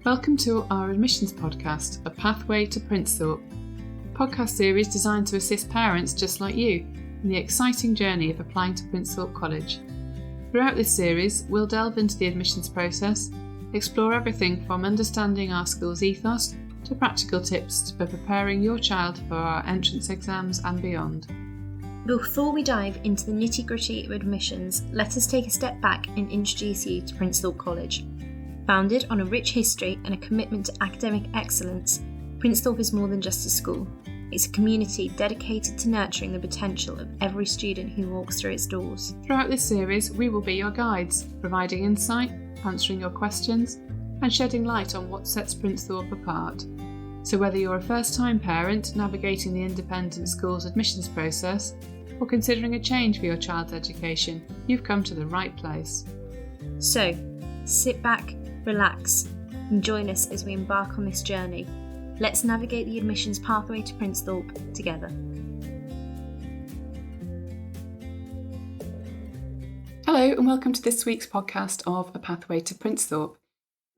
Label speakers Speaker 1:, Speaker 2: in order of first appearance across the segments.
Speaker 1: Welcome to our admissions podcast, A Pathway to Princethorpe, a podcast series designed to assist parents just like you in the exciting journey of applying to Princethorpe College. Throughout this series, we'll delve into the admissions process, explore everything from understanding our school's ethos to practical tips for preparing your child for our entrance exams and beyond.
Speaker 2: Before we dive into the nitty-gritty of admissions, let us take a step back and introduce you to Princethorpe College. Founded on a rich history and a commitment to academic excellence, Princethorpe is more than just a school. It's a community dedicated to nurturing the potential of every student who walks through its doors.
Speaker 1: Throughout this series, we will be your guides, providing insight, answering your questions, and shedding light on what sets Princethorpe apart. So whether you're a first-time parent navigating the independent school's admissions process, or considering a change for your child's education, you've come to the right place.
Speaker 2: So, sit back, relax, and join us as we embark on this journey. Let's navigate the admissions pathway to Princethorpe together.
Speaker 1: Hello and welcome to this week's podcast of A Pathway to Princethorpe.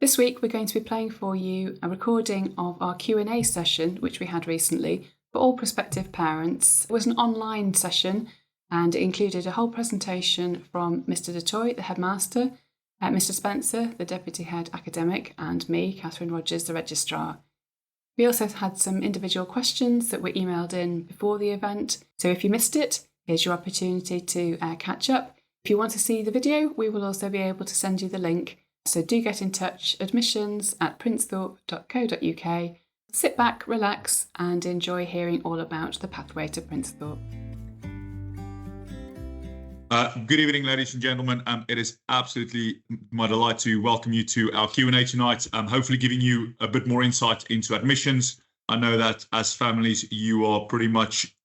Speaker 1: This week we're going to be playing for you a recording of our Q&A session which we had recently for all prospective parents. It was an online session and it included a whole presentation from Mr. Toit, the Headmaster, Mr. Spencer, the Deputy Head Academic, and me, Catherine Rodgers, the Registrar. We also had some individual questions that were emailed in before the event, so if you missed it, here's your opportunity to catch up. If you want to see the video, we will also be able to send you the link. So do get in touch, admissions@princethorpe.co.uk. Sit back, relax, and enjoy hearing all about the pathway to Princethorpe.
Speaker 3: Good evening, ladies and gentlemen. It is absolutely my delight to welcome you to our Q&A tonight, hopefully giving you a bit more insight into admissions. I know that as families, you are pretty much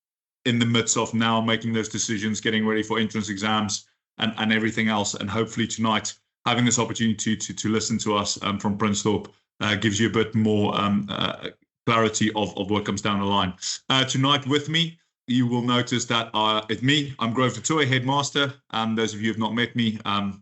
Speaker 3: in the midst of now making those decisions, getting ready for entrance exams and everything else. And hopefully tonight, having this opportunity to listen to us from Princethorpe gives you a bit more clarity of what comes down the line. Tonight with me, you will notice that it's me. I'm Toit, Headmaster. Those of you who have not met me, I've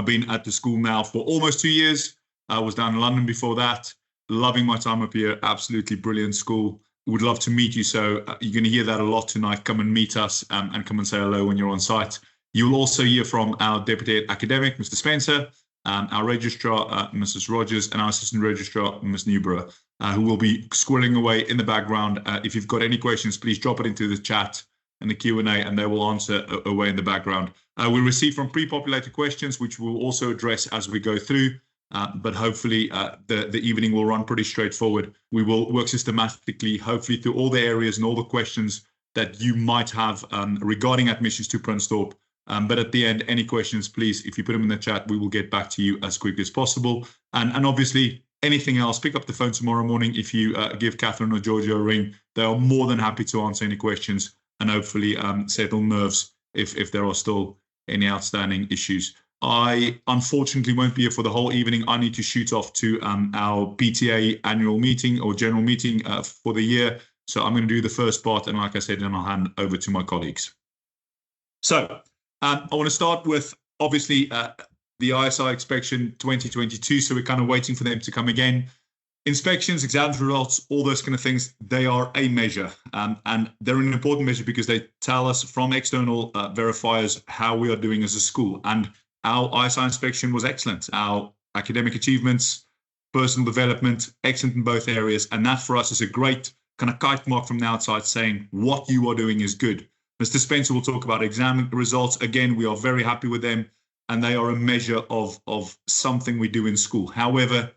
Speaker 3: been at the school now for almost 2 years. I was down in London before that. Loving my time up here. Absolutely brilliant school. Would love to meet you. So you're going to hear that a lot tonight. Come and meet us and come and say hello when you're on site. You'll also hear from our Deputy Head Academic, Mr. Spencer, our Registrar, Mrs. Rodgers, and our Assistant Registrar, Ms. Newborough, who will be squirreling away in the background. If you've got any questions, please drop it into the chat and the Q&A, and they will answer away in the background. We receive from pre-populated questions, which we'll also address as we go through, but hopefully the evening will run pretty straightforward. We will work systematically, hopefully, through all the areas and all the questions that you might have regarding admissions to Princethorpe. But at the end, any questions, please, if you put them in the chat, we will get back to you as quick as possible. And obviously, anything else, pick up the phone tomorrow morning. If you give Catherine or Georgia a ring, they are more than happy to answer any questions and hopefully settle nerves if there are still any outstanding issues. I unfortunately won't be here for the whole evening. I need to shoot off to our PTA annual meeting or general meeting for the year. So I'm going to do the first part. And like I said, then I'll hand over to my colleagues. So I want to start with, obviously, the ISI inspection 2022. So we're kind of waiting for them to come again. Inspections, exams, results, all those kind of things, they are a measure. And they're an important measure because they tell us from external verifiers how we are doing as a school. And our ISI inspection was excellent. Our academic achievements, personal development, excellent in both areas. And that for us is a great kind of kite mark from the outside saying what you are doing is good. Mr. Spencer will talk about exam results. Again, we are very happy with them, and they are a measure of something we do in school. However,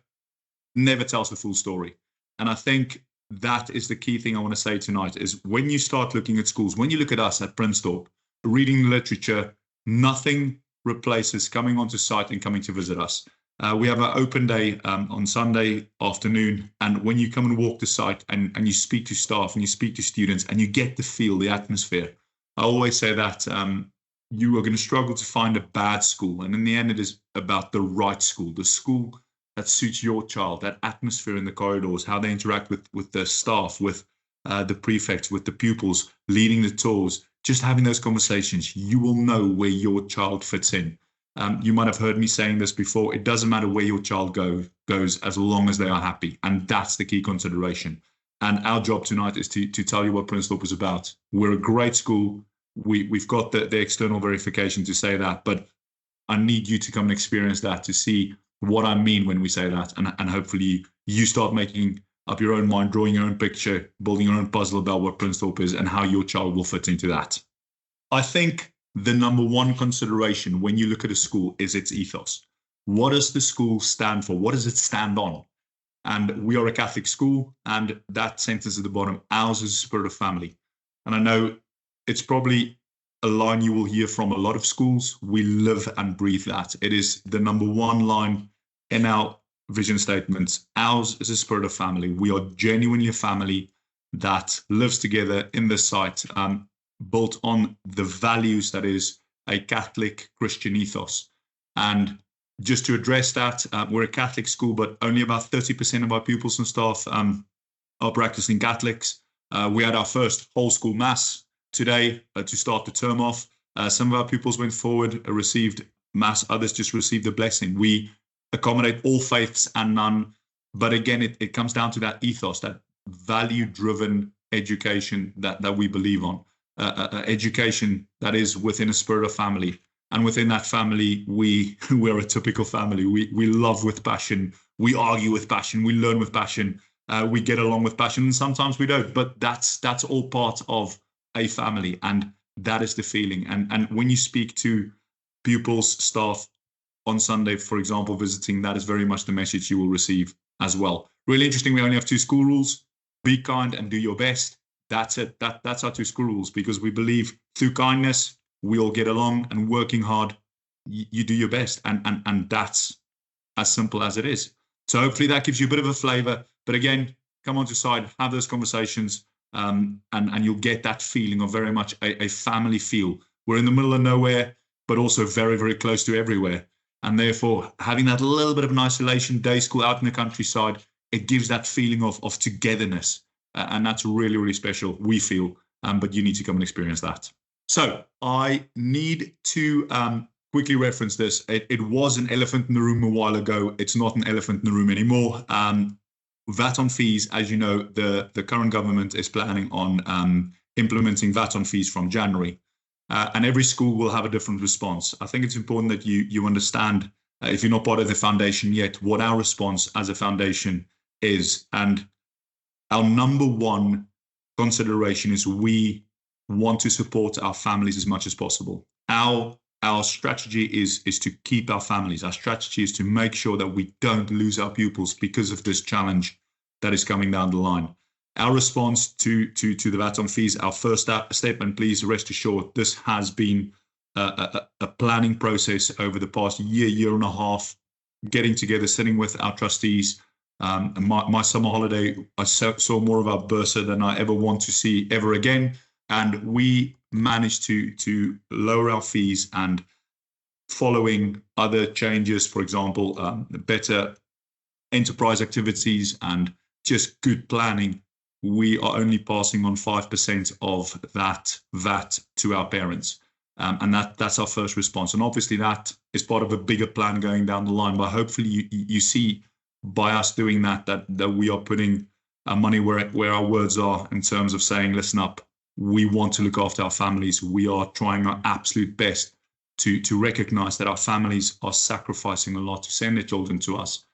Speaker 3: never tells the full story. And I think that is the key thing I want to say tonight is when you start looking at schools, when you look at us at Princethorpe, reading the literature, nothing replaces coming onto site and coming to visit us. We have an open day on Sunday afternoon, and when you come and walk the site and you speak to staff and you speak to students and you get to feel the atmosphere, I always say that you are going to struggle to find a bad school. And in the end, it is about the right school, the school that suits your child, that atmosphere in the corridors, how they interact with the staff, with the prefects, with the pupils, leading the tours, just having those conversations. You will know where your child fits in. You might have heard me saying this before. It doesn't matter where your child goes as long as they are happy. And that's the key consideration. And our job tonight is to tell you what Princethorpe is about. We're a great school. We've got the external verification to say that, but I need you to come and experience that to see what I mean when we say that. And hopefully you start making up your own mind, drawing your own picture, building your own puzzle about what Princethorpe is and how your child will fit into that. I think the number one consideration when you look at a school is its ethos. What does the school stand for? What does it stand on? And we are a Catholic school, and that sentence at the bottom, ours is a spirit of family. And I know it's probably a line you will hear from a lot of schools. We live and breathe that. It is the number one line in our vision statements. Ours is a spirit of family. We are genuinely a family that lives together in this site, built on the values that is a Catholic Christian ethos. And just to address that, we're a Catholic school, but only about 30% of our pupils and staff are practicing Catholics. We had our first whole school mass today to start the term off. Some of our pupils went forward, received mass, others just received the blessing. We accommodate all faiths and none. But again, it comes down to that ethos, that value-driven education that we believe on. Education that is within a spirit of family. And within that family, we're a typical family. We love with passion. We argue with passion. We learn with passion. We get along with passion. And sometimes we don't. But that's all part of a family. And that is the feeling. And when you speak to pupils, staff on Sunday, for example, visiting, that is very much the message you will receive as well. Really interesting. We only have 2 school rules. Be kind and do your best. That's it. That's our 2 school rules, because we believe through kindness, we all get along, and working hard, you do your best. And that's as simple as it is. So hopefully that gives you a bit of a flavor. But again, come onto side, have those conversations, and you'll get that feeling of very much a family feel. We're in the middle of nowhere, but also very, very close to everywhere. And therefore, having that little bit of an isolation day school out in the countryside, it gives that feeling of togetherness. And that's really, really special, we feel, but you need to come and experience that. So I need to quickly reference this. It was an elephant in the room a while ago. It's not an elephant in the room anymore. VAT on fees, as you know, the current government is planning on implementing VAT on fees from January. And every school will have a different response. I think it's important that you understand, if you're not part of the foundation yet, what our response as a foundation is. And our number one consideration is we want to support our families as much as possible. Our strategy is to keep our families. Our strategy is to make sure that we don't lose our pupils because of this challenge that is coming down the line. Our response to the VAT on fees, our first statement, please rest assured, this has been a planning process over the past year and a half, getting together, sitting with our trustees. My summer holiday, I saw more of our Bursa than I ever want to see ever again. And we managed to lower our fees, and following other changes, for example, better enterprise activities and just good planning, we are only passing on 5% of that VAT to our parents. And that's our first response. And obviously that is part of a bigger plan going down the line. But hopefully you see by us doing that we are putting our money where our words are, in terms of saying, listen up, we want to look after our families. We are trying our absolute best to recognize that our families are sacrificing a lot to send their children to us.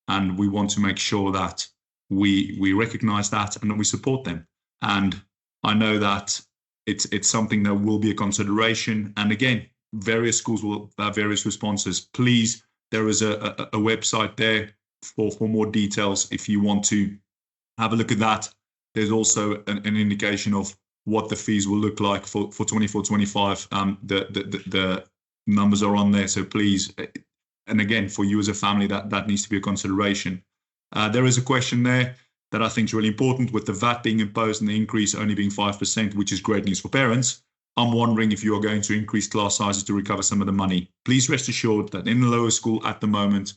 Speaker 3: And we want to make sure that we recognize that and that we support them. And I know that it's something that will be a consideration. And again, various schools will have various responses. Please, there is a website there for more details if you want to have a look at that. There's also an indication of what the fees will look like for 24-25. The numbers are on there, so please, and again, for you as a family, that needs to be a consideration. There is a question there that I think is really important, with the VAT being imposed and the increase only being 5%, which is great news for parents. I'm wondering if you are going to increase class sizes to recover some of the money. Please rest assured that in the lower school at the moment,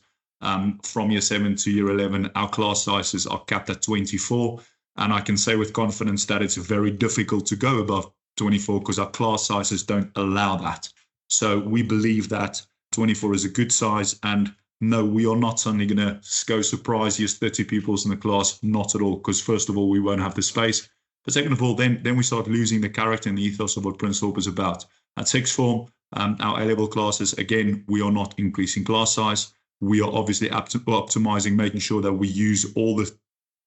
Speaker 3: from year 7 to year 11, our class sizes are capped at 24. And I can say with confidence that it's very difficult to go above 24 because our class sizes don't allow that. So we believe that 24 is a good size. And no, we are not suddenly going to go surprise you as 30 pupils in the class. Not at all, because first of all, we won't have the space. But second of all, then we start losing the character and the ethos of what Princethorpe is about. At sixth form, our A-level classes, again, we are not increasing class size. We are obviously optimizing, making sure that we use all the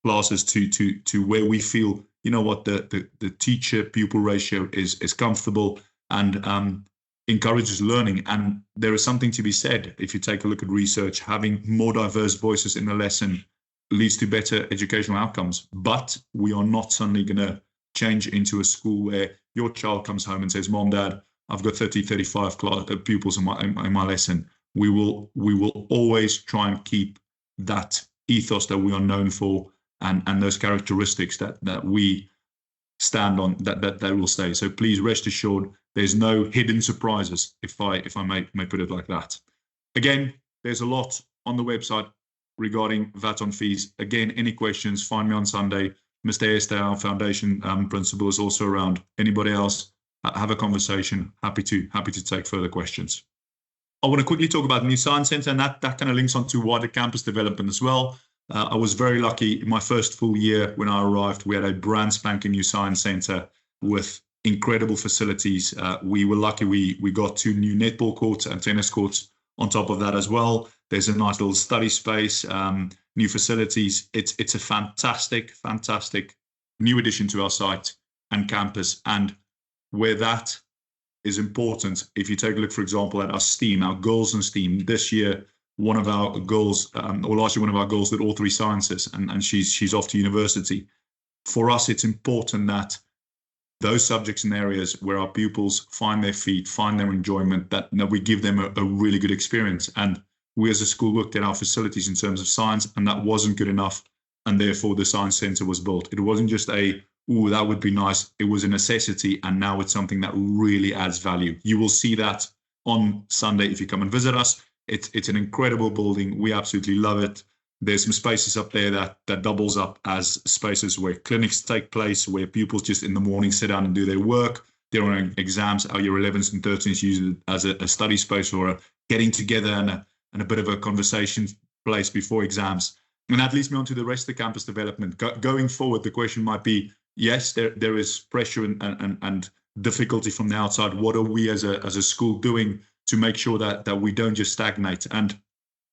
Speaker 3: classes to where we feel, you know what, the teacher-pupil ratio is comfortable and encourages learning. And there is something to be said, if you take a look at research, having more diverse voices in the lesson leads to better educational outcomes. But we are not suddenly going to change into a school where your child comes home and says, Mom, Dad, I've got 30, 35 pupils in my lesson. We will always try and keep that ethos that we are known for and those characteristics that we stand on, that will stay. So please rest assured, there's no hidden surprises, if I may put it like that. Again, there's a lot on the website regarding VAT on fees. Again, any questions, find me on Sunday. Mr. Esther, our foundation principal, is also around. Anybody else, have a conversation. Happy to take further questions. I want to quickly talk about the new Science Centre, and that kind of links onto wider campus development as well. I was very lucky in my first full year when I arrived. We had a brand spanking new Science Centre with incredible facilities. We were lucky we got 2 new netball courts and tennis courts on top of that as well. There's a nice little study space, new facilities. It's a fantastic new addition to our site and campus. And where that is important, if you take a look, for example, at our STEAM, our girls in STEAM, this year, one of our girls, or last year, one of our girls did all 3 sciences, and she's off to university. For us, it's important that those subjects and areas where our pupils find their feet, find their enjoyment, that we give them a really good experience. And we as a school looked at our facilities in terms of science, and that wasn't good enough. And therefore, the Science Centre was built. It wasn't just ooh, that would be nice. It was a necessity, and now it's something that really adds value. You will see that on Sunday if you come and visit us. It's an incredible building. We absolutely love it. There's some spaces up there that doubles up as spaces where clinics take place, where pupils just in the morning sit down and do their work. Their own exams. Our year 11s and 13s use it as a study space or a getting together and a bit of a conversation place before exams. And that leads me on to the rest of the campus development. Going forward, the question might be, yes, there is pressure and difficulty from the outside. What are we as a school doing to make sure that we don't just stagnate? And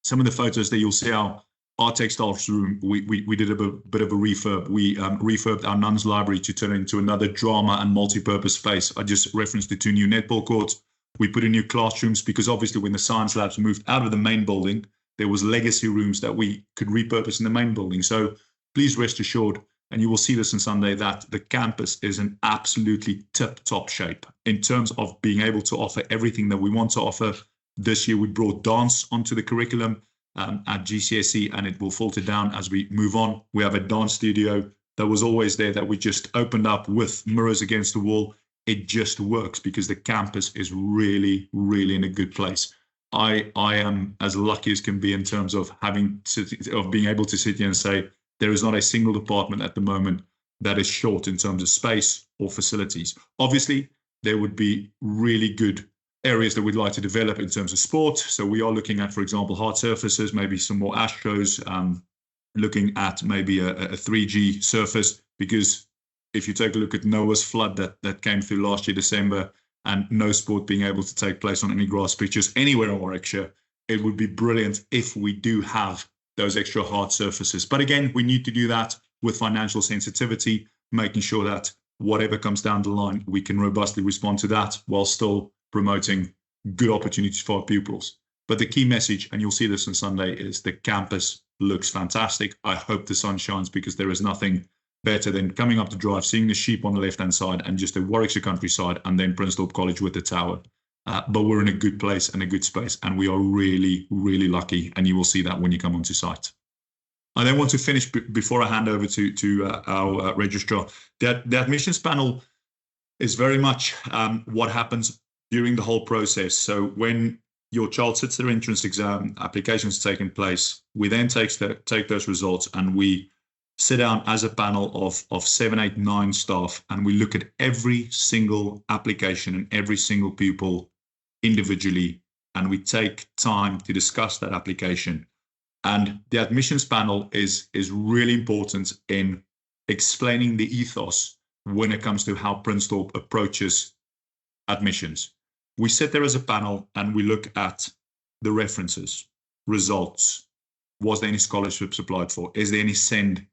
Speaker 3: some of the photos that you'll see, our textiles room, we did a bit of a refurb. We refurbed our nuns library to turn it into another drama and multi-purpose space. I just referenced the 2 new netball courts. We put in new classrooms because obviously when the science labs moved out of the main building, there was legacy rooms that we could repurpose in the main building. So please rest assured, and you will see this on Sunday, that the campus is in absolutely tip-top shape in terms of being able to offer everything that we want to offer. This year we brought dance onto the curriculum at GCSE, and it will filter down as we move on. We have a dance studio that was always there that we just opened up with mirrors against the wall. It just works because the campus is really, really in a good place. I am as lucky as can be in terms of being able to sit here and say there is not a single department at the moment that is short in terms of space or facilities. Obviously, there would be really good areas that we'd like to develop in terms of sport. So we are looking at, for example, hard surfaces, maybe some more Astros, looking at maybe a 3G surface, because if you take a look at Noah's flood that came through last year, December, and no sport being able to take place on any grass pitches anywhere in Warwickshire, it would be brilliant if we do have those extra hard surfaces. But again, we need to do that with financial sensitivity, making sure that whatever comes down the line, we can robustly respond to that while still promoting good opportunities for our pupils. But the key message, and you'll see this on Sunday, is the campus looks fantastic. I hope the sun shines, because there is nothing better than coming up the drive, seeing the sheep on the left-hand side and just the Warwickshire countryside, and then Princethorpe College with the tower. But we're in a good place and a good space, and we are really, really lucky, and you will see that when you come onto site. I then want to finish before I hand over to our registrar. The admissions panel is very much what happens during the whole process. So when your child sits their entrance exam, applications taking place, we then take those results and we sit down as a panel of 7, 8, 9 staff, and we look at every single application and every single pupil individually and we take time to discuss that application. And the admissions panel is really important in explaining the ethos when it comes to how Princethorpe approaches admissions. We sit there as a panel and we look at the references, results. Was there any scholarships applied for? Is there any SEND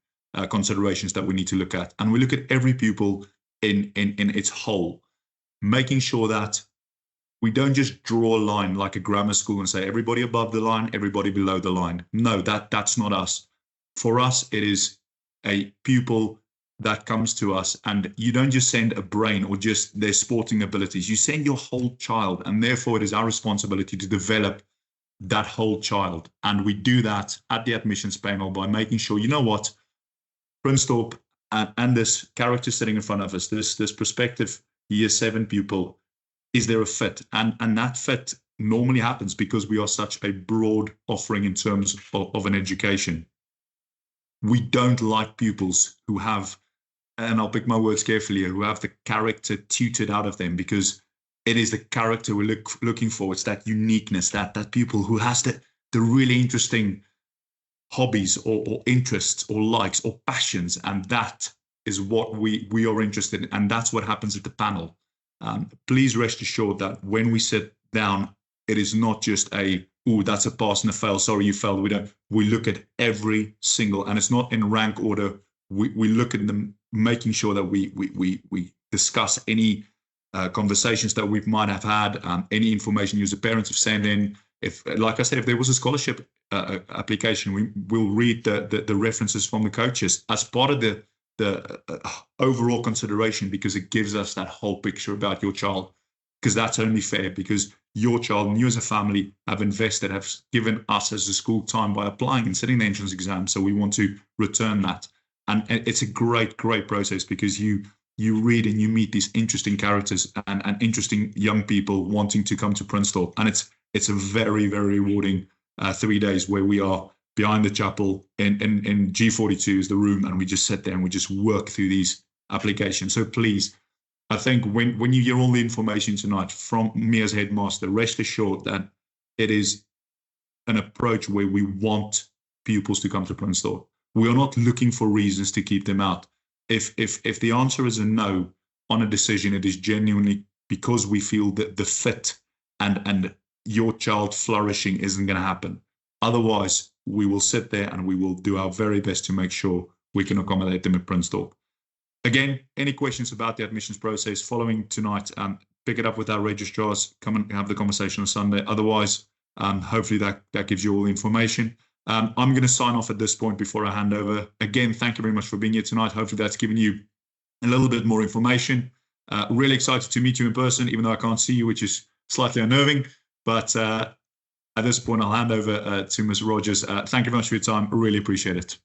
Speaker 3: considerations that we need to look at? And we look at every pupil in its whole, making sure that we don't just draw a line like a grammar school and say everybody above the line, everybody below the line. No, that's not us. For us, it is a pupil that comes to us, and you don't just send a brain or just their sporting abilities. You send your whole child, and therefore it is our responsibility to develop that whole child. And we do that at the admissions panel by making sure, you know what, Princethorpe and this character sitting in front of us, this prospective year 7 pupil, is there a fit? And that fit normally happens because we are such a broad offering in terms of an education. We don't like pupils who have, and I'll pick my words carefully, who have the character tutored out of them, because it is the character we're looking for. It's that uniqueness, that pupil who has the really interesting hobbies or interests or likes or passions. And that is what we are interested in. And that's what happens at the panel. Please rest assured that when we sit down, it is not just that's a pass and a fail. Sorry, you failed. We look at every single, and it's not in rank order. We look at them, making sure that we discuss any conversations that we might have had, any information you as a parents have sent in. If, like I said, if there was a scholarship application, we'll read the references from the coaches as part of the overall consideration, because it gives us that whole picture about your child, because that's only fair, because your child and you as a family have given us as a school time by applying and sitting the entrance exam. So we want to return that. And it's a great process, because you read and you meet these interesting characters and interesting young people wanting to come to Princethorpe. And it's a very, very rewarding 3 days where we are behind the chapel in G42 is the room, and we just sit there and we just work through these applications. So please, I think when you hear all the information tonight from me as headmaster, rest assured that it is an approach where we want pupils to come to Princethorpe. We are not looking for reasons to keep them out. If the answer is a no on a decision, it is genuinely because we feel that the fit and your child flourishing isn't going to happen. Otherwise, we will sit there and we will do our very best to make sure we can accommodate them at Princethorpe. Again, any questions about the admissions process following tonight, pick it up with our registrars. Come and have the conversation on Sunday. Otherwise, hopefully that gives you all the information. I'm going to sign off at this point before I hand over. Again, thank you very much for being here tonight. Hopefully that's given you a little bit more information. Really excited to meet you in person, even though I can't see you, which is slightly unnerving. But at this point, I'll hand over to Ms. Rodgers. Thank you very much for your time. I really appreciate it.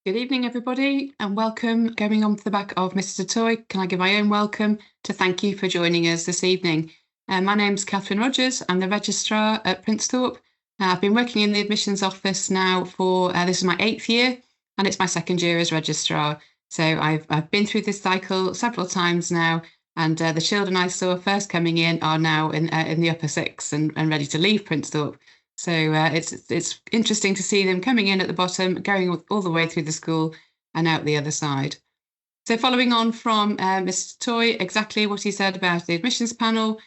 Speaker 1: Good evening, everybody, and welcome. Going on to the back of Mr. Toit, can I give my own welcome to thank you for joining us this evening. My name's Catherine Rodgers. I'm the Registrar at Princethorpe. I've been working in the admissions office now for, this is my 8th year, and it's my 2nd year as Registrar. So I've been through this cycle several times now, and the children I saw first coming in are now in the upper 6th and ready to leave Princethorpe. So it's interesting to see them coming in at the bottom, going all the way through the school and out the other side. So following on from Mr. Toit, exactly what he said about the admissions panel,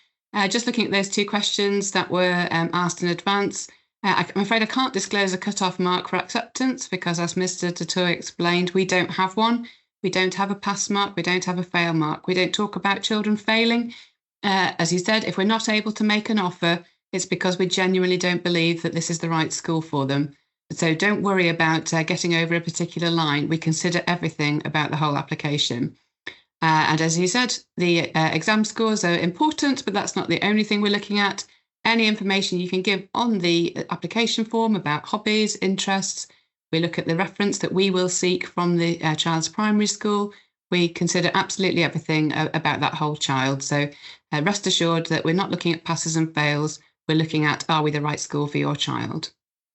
Speaker 1: just looking at those 2 questions that were asked in advance, I'm afraid I can't disclose a cut-off mark for acceptance because, as Mr. Toit explained, we don't have one. We don't have a pass mark. We don't have a fail mark. We don't talk about children failing. As he said, if we're not able to make an offer, it's because we genuinely don't believe that this is the right school for them. So don't worry about getting over a particular line. We consider everything about the whole application. And as he said, the exam scores are important, but that's not the only thing we're looking at. Any information you can give on the application form about hobbies, interests. We look at the reference that we will seek from the child's primary school. We consider absolutely everything about that whole child. So rest assured that we're not looking at passes and fails. We're looking at, are we the right school for your child?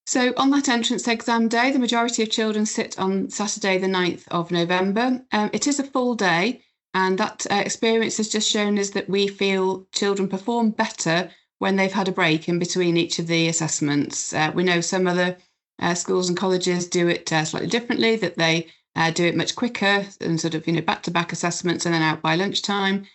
Speaker 1: So on that entrance exam day, the majority of children sit on Saturday, the 9th of November. It is a full day, and that experience has just shown us that we feel children perform better when they've had a break in between each of the assessments. We know some other schools and colleges do it slightly differently, that they do it much quicker and sort of, back-to-back assessments and then out by lunchtime.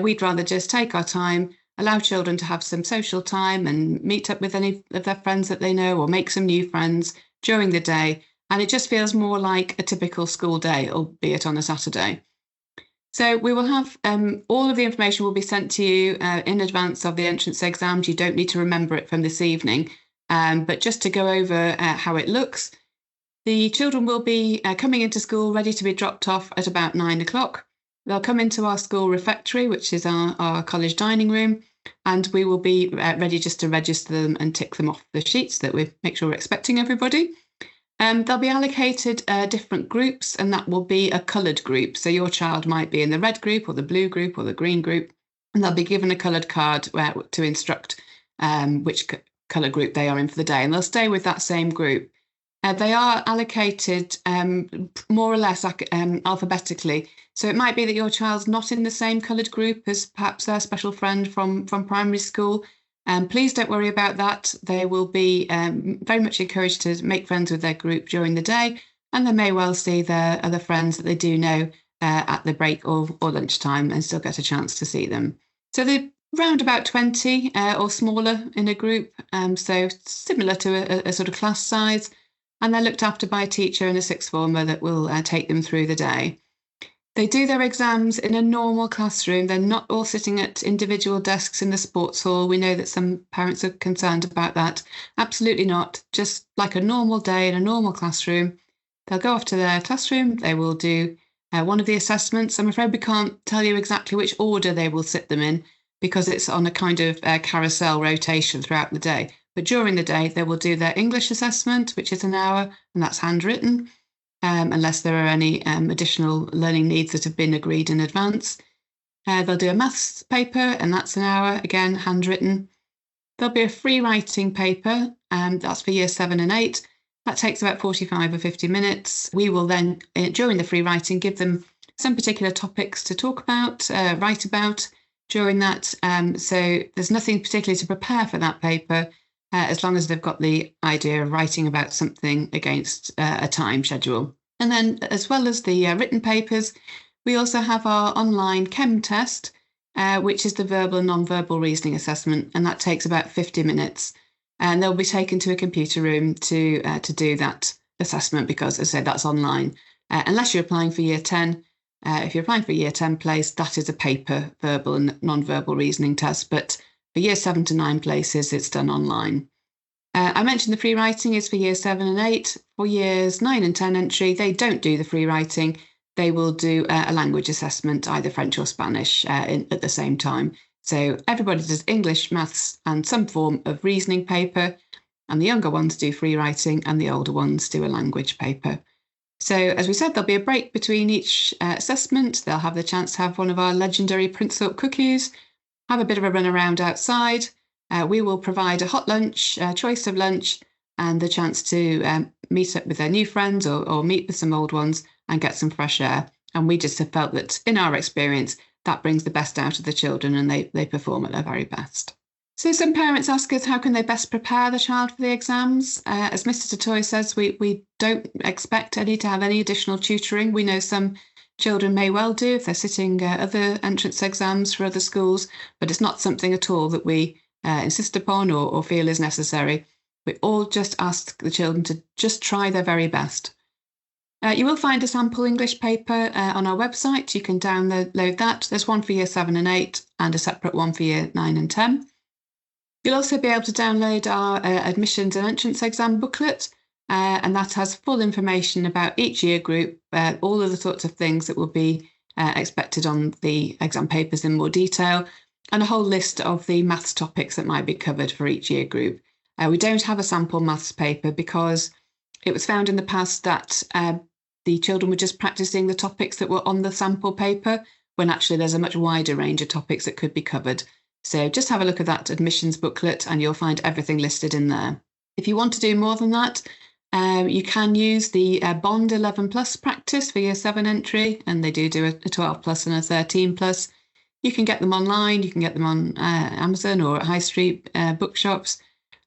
Speaker 1: We'd rather just take our time, allow children to have some social time and meet up with any of their friends that they know or make some new friends during the day. And it just feels more like a typical school day, albeit on a Saturday. So we will have all of the information will be sent to you in advance of the entrance exams. You don't need to remember it from this evening, but just to go over how it looks. The children will be coming into school ready to be dropped off at about 9 o'clock. They'll come into our school refectory, which is our college dining room, and we will be ready just to register them and tick them off the sheets that we make sure we're expecting everybody. They'll be allocated different groups, and that will be a coloured group. So your child might be in the red group or the blue group or the green group, and they'll be given a coloured card to instruct which colour group they are in for the day, and they'll stay with that same group. They are allocated more or less alphabetically. So it might be that your child's not in the same coloured group as perhaps their special friend from primary school. Please don't worry about that. They will be very much encouraged to make friends with their group during the day, and they may well see their other friends that they do know at the break or lunchtime and still get a chance to see them. So they're around about 20 or smaller in a group, so similar to a sort of class size, and they're looked after by a teacher and a sixth former that will take them through the day. They do their exams in a normal classroom. They're not all sitting at individual desks in the sports hall. We know that some parents are concerned about that. Absolutely not. Just like a normal day in a normal classroom. They'll go off to their classroom. They will do one of the assessments. I'm afraid we can't tell you exactly which order they will sit them in because it's on a kind of carousel rotation throughout the day. But during the day, they will do their English assessment, which is an hour, and that's handwritten. Unless there are any additional learning needs that have been agreed in advance. They'll do a maths paper, and that's an hour, again, handwritten. There'll be a free writing paper, that's for year 7 and 8. That takes about 45 or 50 minutes. We will then, during the free writing, give them some particular topics to talk about, write about during that. So there's nothing particularly to prepare for that paper, as long as they've got the idea of writing about something against a time schedule. And then, as well as the written papers, we also have our online chem test, which is the verbal and non-verbal reasoning assessment, and that takes about 50 minutes. And they'll be taken to a computer room to do that assessment because, as I say, that's online. Unless you're applying for year 10, if you're applying for a year 10 place, that is a paper verbal and non-verbal reasoning test, but for year 7 to 9 places, it's done online. I mentioned the free writing is for year 7 and 8. For years 9 and 10 entry, they don't do the free writing. They will do a language assessment, either French or Spanish, at the same time. So everybody does English, maths, and some form of reasoning paper. And the younger ones do free writing, and the older ones do a language paper. So, as we said, there'll be a break between each assessment. They'll have the chance to have one of our legendary Princethorpe cookies, have a bit of a run around outside. We will provide a hot lunch, a choice of lunch, and the chance to meet up with their new friends or meet with some old ones and get some fresh air. And we just have felt that, in our experience, that brings the best out of the children and they perform at their very best. So some parents ask us how can they best prepare the child for the exams. As Mr. Toit says, we don't expect any to have any additional tutoring. We know some children may well do if they're sitting other entrance exams for other schools, but it's not something at all that we insist upon or feel is necessary. We all just ask the children to just try their very best. You will find a sample English paper on our website. You can download that. There's one for year 7 and 8 and a separate one for year 9 and 10. You'll also be able to download our admissions and entrance exam booklet, and that has full information about each year group, all of the sorts of things that will be expected on the exam papers in more detail, and a whole list of the maths topics that might be covered for each year group. We don't have a sample maths paper because it was found in the past that the children were just practicing the topics that were on the sample paper, when actually there's a much wider range of topics that could be covered. So just have a look at that admissions booklet and you'll find everything listed in there. If you want to do more than that, you can use the Bond 11 Plus practice for year 7 entry, and they do a 12 plus and a 13 plus. You can get them online, you can get them on Amazon or at high street bookshops.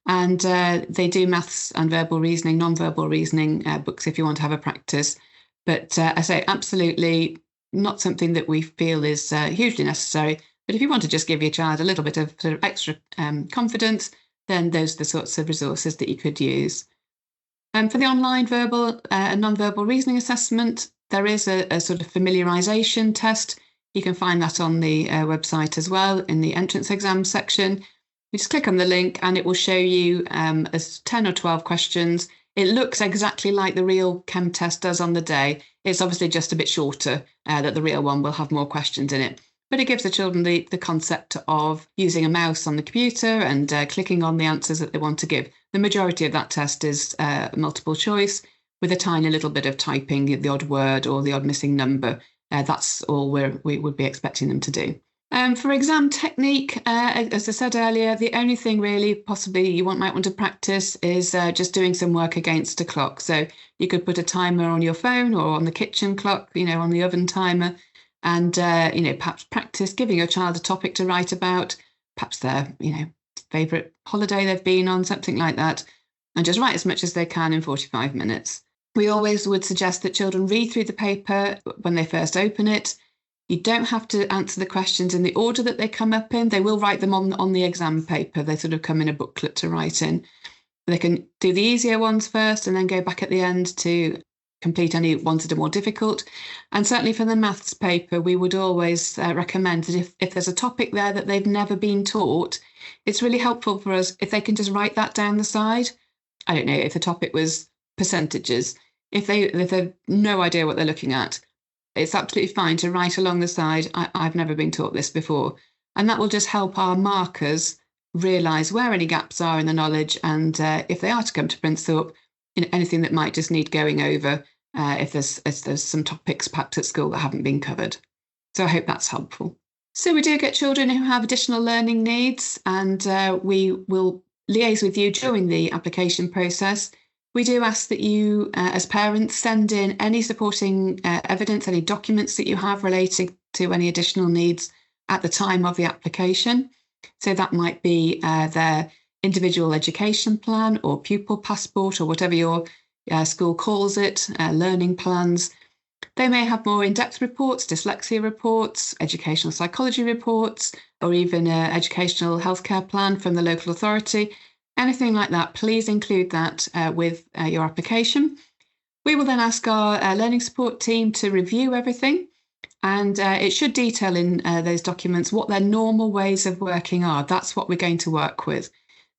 Speaker 1: And they do maths and verbal reasoning, non-verbal reasoning books if you want to have a practice. But I say absolutely not something that we feel is hugely necessary. But if you want to just give your child a little bit of sort of extra confidence, then those are the sorts of resources that you could use. For the online verbal and non-verbal reasoning assessment, there is a sort of familiarisation test. You can find that on the website as well in the entrance exam section. You just click on the link and it will show you as 10 or 12 questions. It looks exactly like the real chem test does on the day. It's obviously just a bit shorter, that the real one will have more questions in it. But it gives the children the concept of using a mouse on the computer and clicking on the answers that they want to give. The majority of that test is multiple choice with a tiny little bit of typing, the odd word or the odd missing number. That's all we would be expecting them to do. For exam technique, as I said earlier, the only thing really possibly you might want to practice is just doing some work against a clock. So you could put a timer on your phone or on the kitchen clock, on the oven timer, and perhaps practice giving your child a topic to write about, perhaps their favourite holiday they've been on, something like that, and just write as much as they can in 45 minutes. We always would suggest that children read through the paper when they first open it. You don't have to answer the questions in the order that they come up in. They will write them on the exam paper. They sort of come in a booklet to write in. They can do the easier ones first and then go back at the end to complete any ones that are more difficult. And certainly for the maths paper, we would always recommend that if there's a topic there that they've never been taught, it's really helpful for us if they can just write that down the side. I don't know, if the topic was percentages, if they've no idea what they're looking at, it's absolutely fine to write along the side, I've never been taught this before. And that will just help our markers realise where any gaps are in the knowledge, and if they are to come to Princethorpe, anything that might just need going over if there's some topics perhaps at school that haven't been covered. So I hope that's helpful. So we do get children who have additional learning needs, and we will liaise with you during the application process. We do ask that you, as parents, send in any supporting evidence, any documents that you have relating to any additional needs at the time of the application. So that might be their individual education plan or pupil passport or whatever your school calls it, learning plans. They may have more in-depth reports, dyslexia reports, educational psychology reports, or even an educational healthcare plan from the local authority. Anything like that, please include that with your application. We will then ask our learning support team to review everything, and it should detail in those documents what their normal ways of working are. That's what we're going to work with.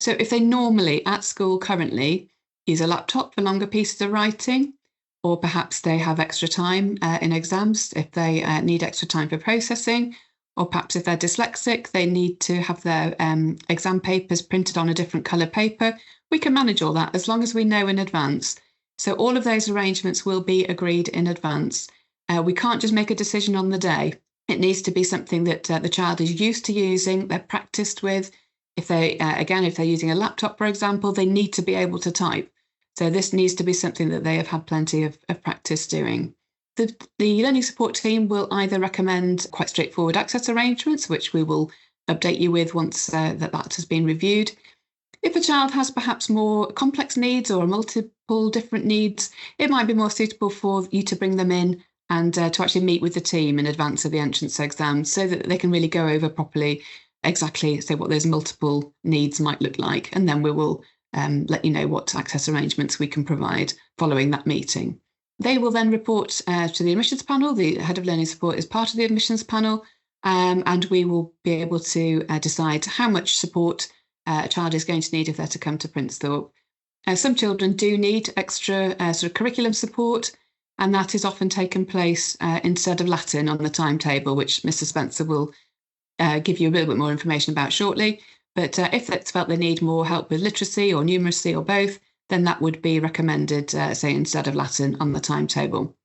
Speaker 1: So if they normally at school currently use a laptop for longer pieces of writing, or perhaps they have extra time in exams if they need extra time for processing, or perhaps if they're dyslexic, they need to have their exam papers printed on a different colour paper. We can manage all that as long as we know in advance. So all of those arrangements will be agreed in advance. We can't just make a decision on the day. It needs to be something that the child is used to using, they're practiced with. If they're using a laptop, for example, they need to be able to type. So this needs to be something that they have had plenty of practice doing. The learning support team will either recommend quite straightforward access arrangements, which we will update you with once that has been reviewed. If a child has perhaps more complex needs or multiple different needs, it might be more suitable for you to bring them in and to actually meet with the team in advance of the entrance exam so that they can really go over properly exactly what those multiple needs might look like. And then we will let you know what access arrangements we can provide following that meeting. They will then report to the admissions panel. The head of learning support is part of the admissions panel, and we will be able to decide how much support a child is going to need if they're to come to Princethorpe. Some children do need extra sort of curriculum support, and that is often taken place instead of Latin on the timetable, which Mr. Spencer will give you a little bit more information about shortly. But if it's felt they need more help with literacy or numeracy or both, then that would be recommended, say, instead of Latin on the timetable.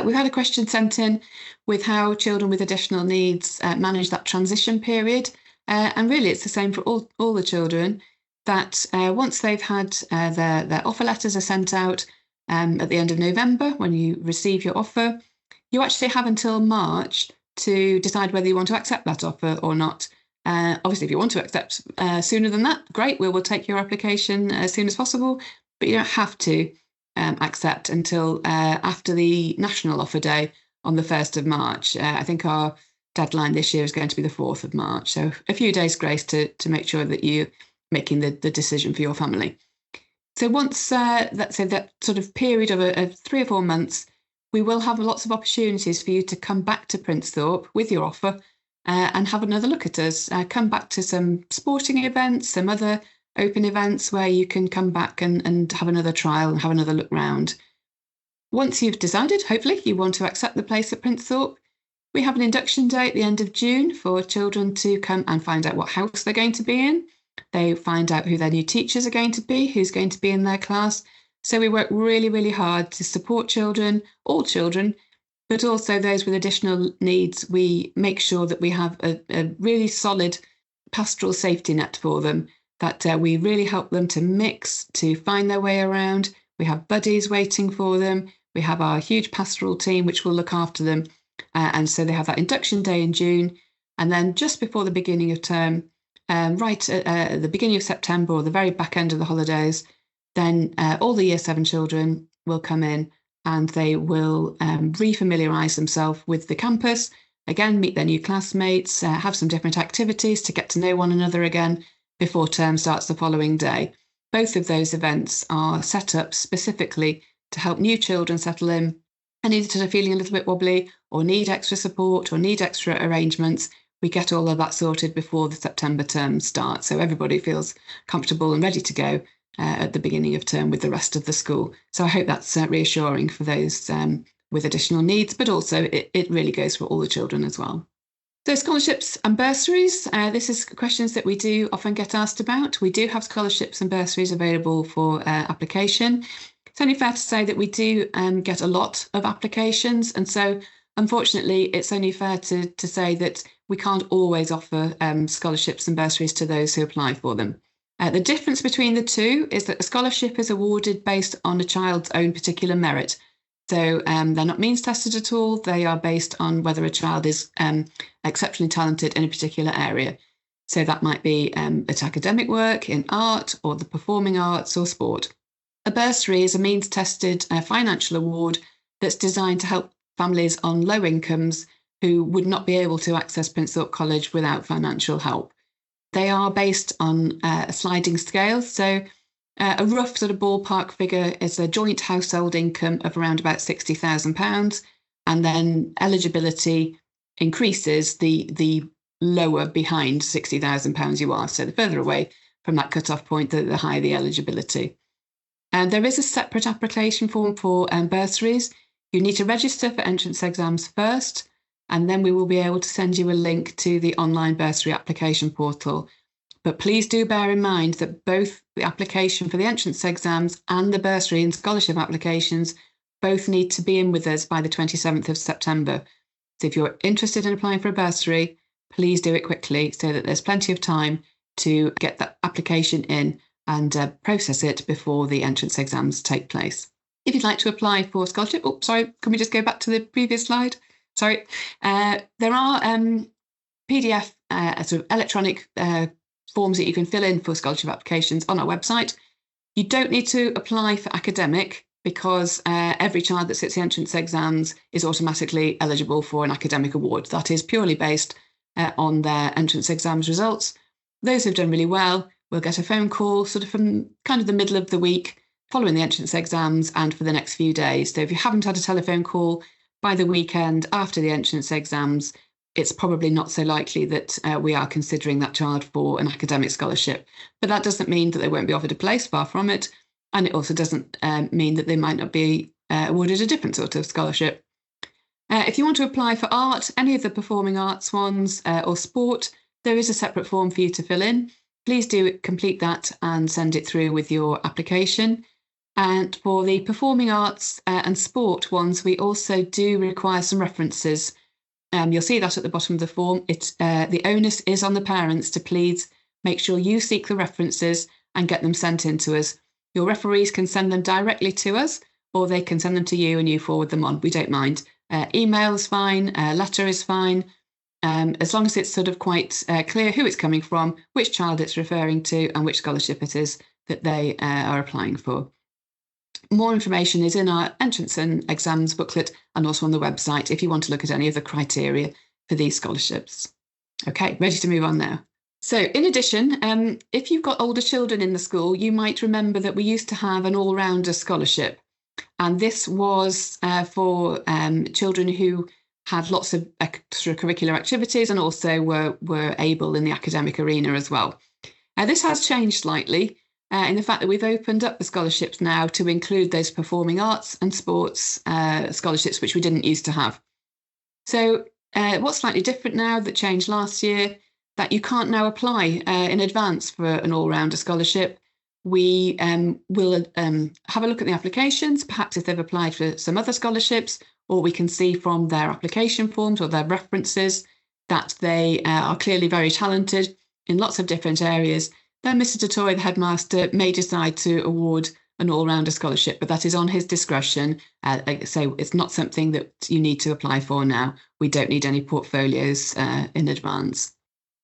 Speaker 1: We've had a question sent in with how children with additional needs manage that transition period. And really, it's the same for all the children, that once they've had their offer letters are sent out at the end of November, when you receive your offer, you actually have until March to decide whether you want to accept that offer or not. Obviously, if you want to accept sooner than that, great, we will take your application as soon as possible, but you don't have to accept until after the national offer day on the 1st of March. I think our deadline this year is going to be the 4th of March. So a few days grace to make sure that you're making the decision for your family. So once, let's say that sort of period of 3 or 4 months, we will have lots of opportunities for you to come back to Princethorpe with your offer and have another look at us. Come back to some sporting events, some other open events where you can come back and have another trial and have another look round. Once you've decided, hopefully, you want to accept the place at Princethorpe, we have an induction day at the end of June for children to come and find out what house they're going to be in. They find out who their new teachers are going to be, who's going to be in their class. So we work really, really hard to support children, all children, but also those with additional needs. We make sure that we have a really solid pastoral safety net for them, that we really help them to mix, to find their way around. We have buddies waiting for them. We have our huge pastoral team, which will look after them. And so they have that induction day in June. And then just before the beginning of term, right at the beginning of September or the very back end of the holidays, then all the Year 7 children will come in and they will refamiliarise themselves with the campus, again, meet their new classmates, have some different activities to get to know one another again before term starts the following day. Both of those events are set up specifically to help new children settle in. And if they're feeling a little bit wobbly or need extra support or need extra arrangements, we get all of that sorted before the September term starts. So everybody feels comfortable and ready to go at the beginning of term with the rest of the school. So I hope that's reassuring for those with additional needs, but also it really goes for all the children as well. So scholarships and bursaries, this is questions that we do often get asked about. We do have scholarships and bursaries available for application. It's only fair to say that we do get a lot of applications. And so, unfortunately, it's only fair to say that we can't always offer scholarships and bursaries to those who apply for them. The difference between the two is that a scholarship is awarded based on a child's own particular merit. So they're not means tested at all. They are based on whether a child is exceptionally talented in a particular area. So that might be at academic work, in art, or the performing arts or sport. A bursary is a means-tested financial award that's designed to help families on low incomes who would not be able to access Princethorpe College without financial help. They are based on a sliding scale, so a rough sort of ballpark figure is a joint household income of around about £60,000, and then eligibility increases the lower behind £60,000 you are. So the further away from that cut-off point, the higher the eligibility. And there is a separate application form for bursaries. You need to register for entrance exams first, and then we will be able to send you a link to the online bursary application portal. But please do bear in mind that both the application for the entrance exams and the bursary and scholarship applications both need to be in with us by the 27th of September. So if you're interested in applying for a bursary, please do it quickly so that there's plenty of time to get that application in and process it before the entrance exams take place. If you'd like to apply for scholarship, can we just go back to the previous slide? Sorry. There are PDF sort of electronic forms that you can fill in for scholarship applications on our website. You don't need to apply for academic because every child that sits the entrance exams is automatically eligible for an academic award. That is purely based on their entrance exams results. Those who've done really well will get a phone call sort of from kind of the middle of the week following the entrance exams and for the next few days. So if you haven't had a telephone call by the weekend after the entrance exams, it's probably not so likely that we are considering that child for an academic scholarship. But that doesn't mean that they won't be offered a place, far from it. And it also doesn't mean that they might not be awarded a different sort of scholarship. If you want to apply for art, any of the performing arts ones or sport, there is a separate form for you to fill in. Please do complete that and send it through with your application. And for the performing arts and sport ones, we also do require some references. You'll see that at the bottom of the form. The onus is on the parents to please make sure you seek the references and get them sent in to us. Your referees can send them directly to us, or they can send them to you and you forward them on. We don't mind. email is fine, letter is fine, as long as it's sort of quite clear who it's coming from, which child it's referring to, and which scholarship it is that they are applying for. More information is in our entrance and exams booklet and also on the website if you want to look at any of the criteria for these scholarships. Okay, ready to move on now. So in addition, if you've got older children in the school, you might remember that we used to have an all-rounder scholarship. And this was for children who had lots of extracurricular activities and also were able in the academic arena as well. This has changed slightly in the fact that we've opened up the scholarships now to include those performing arts and sports scholarships, which we didn't used to have. So what's slightly different now that changed last year, that you can't now apply in advance for an all-rounder scholarship. We will have a look at the applications, perhaps if they've applied for some other scholarships, or we can see from their application forms or their references that they are clearly very talented in lots of different areas. Then Mr. Toit, the headmaster, may decide to award an all-rounder scholarship, but that is on his discretion. Like I say, it's not something that you need to apply for now. We don't need any portfolios in advance.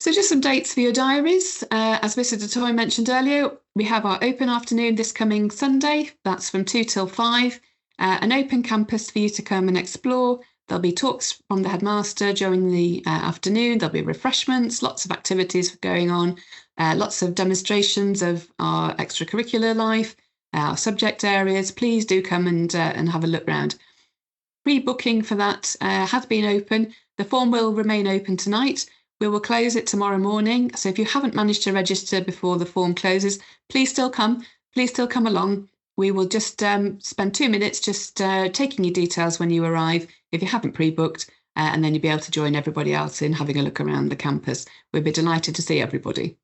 Speaker 1: So just some dates for your diaries. As Mr. Toit mentioned earlier, we have our open afternoon this coming Sunday. That's from 2 till 5. An open campus for you to come and explore. There'll be talks from the headmaster during the afternoon. There'll be refreshments, lots of activities going on, lots of demonstrations of our extracurricular life, our subject areas. Please do come and have a look round. Pre-booking for that has been open. The form will remain open tonight. We will close it tomorrow morning. So if you haven't managed to register before the form closes, please still come. Please still come along. We will just spend 2 minutes just taking your details when you arrive, if you haven't pre-booked, and then you'll be able to join everybody else in having a look around the campus. We'd be delighted to see everybody.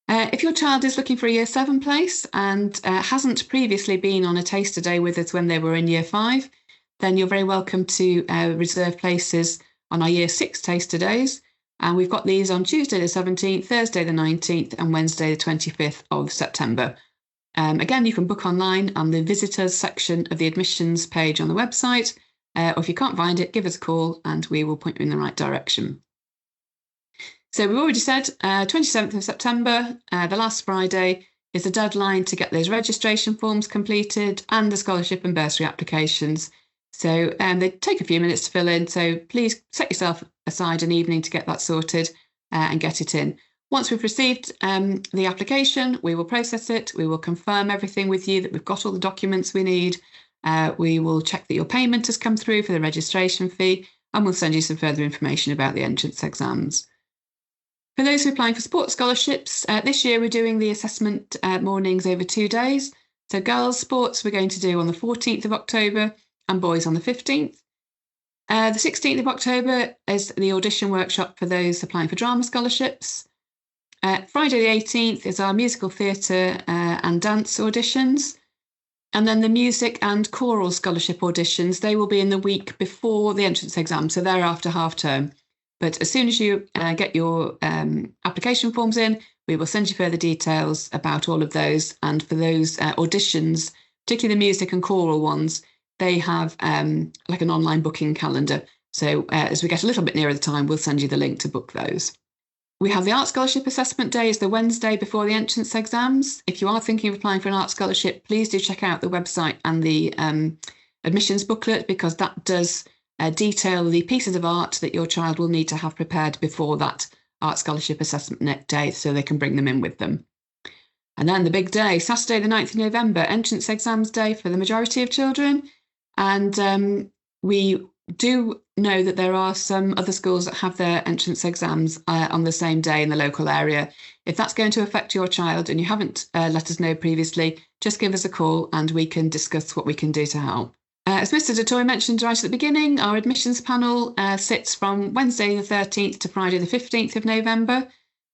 Speaker 1: If your child is looking for a Year 7 place and hasn't previously been on a taster day with us when they were in Year 5, then you're very welcome to reserve places on our Year 6 taster days. And we've got these on Tuesday the 17th, Thursday the 19th, and Wednesday the 25th of September. Again, you can book online on the visitors section of the admissions page on the website, or if you can't find it, give us a call and we will point you in the right direction. So we've already said 27th of September, the last Friday, is the deadline to get those registration forms completed and the scholarship and bursary applications. So they take a few minutes to fill in, so please set yourself aside an evening to get that sorted and get it in. Once we've received the application, we will process it. We will confirm everything with you, that we've got all the documents we need. We will check that your payment has come through for the registration fee, and we'll send you some further information about the entrance exams. For those who are applying for sports scholarships, this year we're doing the assessment mornings over 2 days. So girls' sports we're going to do on the 14th of October and boys on the 15th. The 16th of October is the audition workshop for those applying for drama scholarships. Friday the 18th is our musical theatre and dance auditions. And then the music and choral scholarship auditions, they will be in the week before the entrance exam, so they're after half term. But as soon as you get your application forms in, we will send you further details about all of those. And for those auditions, particularly the music and choral ones, they have like an online booking calendar. So as we get a little bit nearer the time, we'll send you the link to book those. We have the Art Scholarship Assessment Day is the Wednesday before the entrance exams. If you are thinking of applying for an art scholarship, please do check out the website and the admissions booklet, because that does detail the pieces of art that your child will need to have prepared before that Art Scholarship Assessment Day, so they can bring them in with them. And then the big day, Saturday the 9th of November, entrance exams day for the majority of children. And we do know that there are some other schools that have their entrance exams on the same day in the local area. If that's going to affect your child and you haven't let us know previously, just give us a call and we can discuss what we can do to help. As Mr. Toit mentioned right at the beginning, our admissions panel sits from Wednesday the 13th to Friday the 15th of November,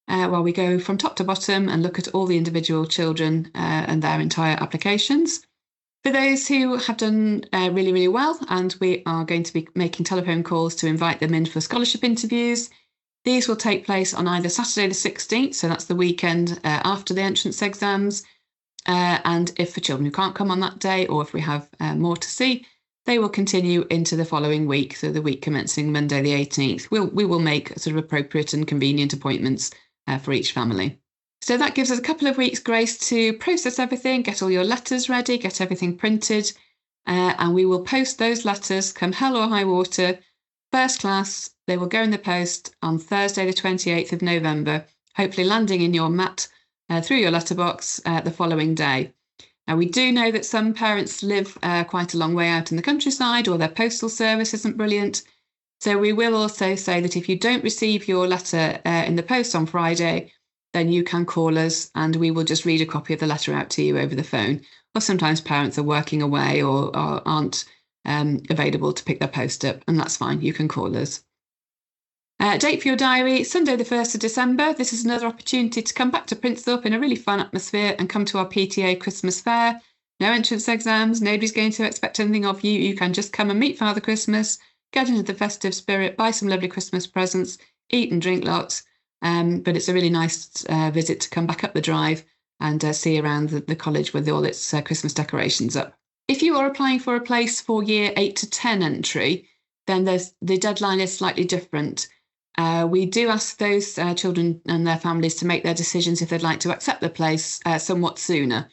Speaker 1: while we go from top to bottom and look at all the individual children and their entire applications. For those who have done really, really well, and we are going to be making telephone calls to invite them in for scholarship interviews, these will take place on either Saturday the 16th, so that's the weekend after the entrance exams, and if for children who can't come on that day, or if we have more to see, they will continue into the following week, so the week commencing Monday the 18th. We will make sort of appropriate and convenient appointments for each family. So that gives us a couple of weeks' grace to process everything, get all your letters ready, get everything printed, and we will post those letters, come hell or high water, first class. They will go in the post on Thursday the 28th of November, hopefully landing in your mat through your letterbox the following day. Now, we do know that some parents live quite a long way out in the countryside, or their postal service isn't brilliant. So we will also say that if you don't receive your letter in the post on Friday, then you can call us and we will just read a copy of the letter out to you over the phone. Or sometimes parents are working away or aren't available to pick their post up, and that's fine. You can call us. Date for your diary, Sunday the 1st of December. This is another opportunity to come back to Princethorpe in a really fun atmosphere and come to our PTA Christmas fair. No entrance exams, nobody's going to expect anything of you. You can just come and meet Father Christmas, get into the festive spirit, buy some lovely Christmas presents, eat and drink lots. But it's a really nice visit to come back up the drive and see around the college with all its Christmas decorations up. If you are applying for a place for year 8 to 10 entry, then the deadline is slightly different. We do ask those children and their families to make their decisions if they'd like to accept the place somewhat sooner,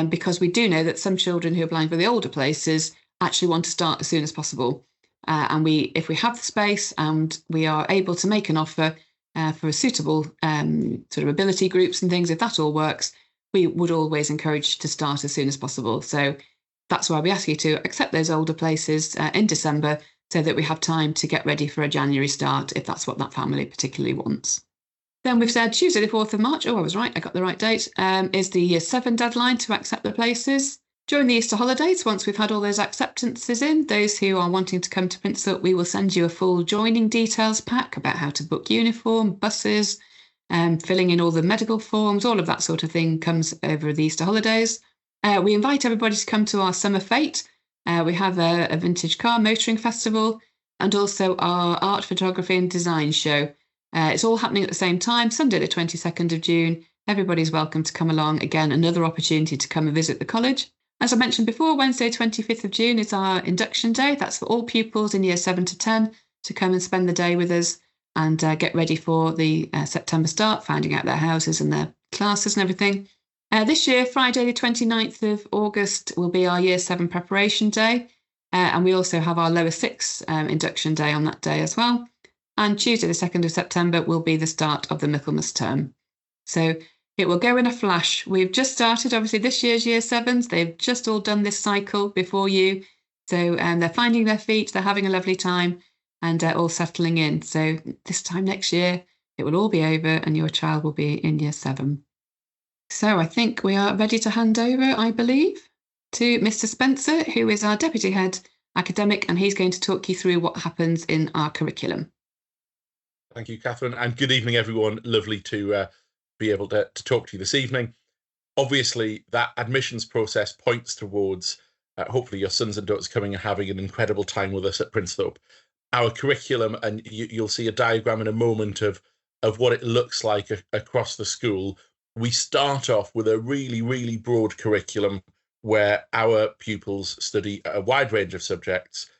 Speaker 1: because we do know that some children who are applying for the older places actually want to start as soon as possible. And if we have the space and we are able to make an offer for suitable sort of ability groups and things, if that all works, we would always encourage to start as soon as possible. So that's why we ask you to accept those older places in December, so that we have time to get ready for a January start, if that's what that family particularly wants. Then we've said Tuesday the 4th of March, oh, I was right, I got the right date, is the year 7 deadline to accept the places. During the Easter holidays, once we've had all those acceptances in, those who are wanting to come to Princethorpe, we will send you a full joining details pack about how to book uniform, buses, filling in all the medical forms, all of that sort of thing comes over the Easter holidays. We invite everybody to come to our summer fete. We have a vintage car motoring festival and also our art, photography and design show. It's all happening at the same time, Sunday the 22nd of June. Everybody's welcome to come along. Again, another opportunity to come and visit the college. As I mentioned before, Wednesday 25th of June is our induction day. That's for all pupils in year 7 to 10 to come and spend the day with us and get ready for the September start, finding out their houses and their classes and everything. This year, Friday the 29th of August will be our Year 7 preparation day, and we also have our Lower 6 induction day on that day as well. And Tuesday the 2nd of September will be the start of the Michaelmas term. So it will go in a flash. We've just started, obviously, this year's Year 7s. They've just all done this cycle before you. So they're finding their feet, they're having a lovely time, and all settling in. So this time next year, it will all be over and your child will be in Year 7. So I think we are ready to hand over, I believe, to Mr. Spencer, who is our Deputy Head Academic, and he's going to talk you through what happens in our curriculum.
Speaker 4: Thank you, Catherine, and good evening, everyone. Lovely to be able to talk to you this evening. Obviously, that admissions process points towards hopefully your sons and daughters coming and having an incredible time with us at Princethorpe. Our curriculum, and you'll see a diagram in a moment of what it looks like across the school. We start off with a really, really broad curriculum where our pupils study a wide range of subjects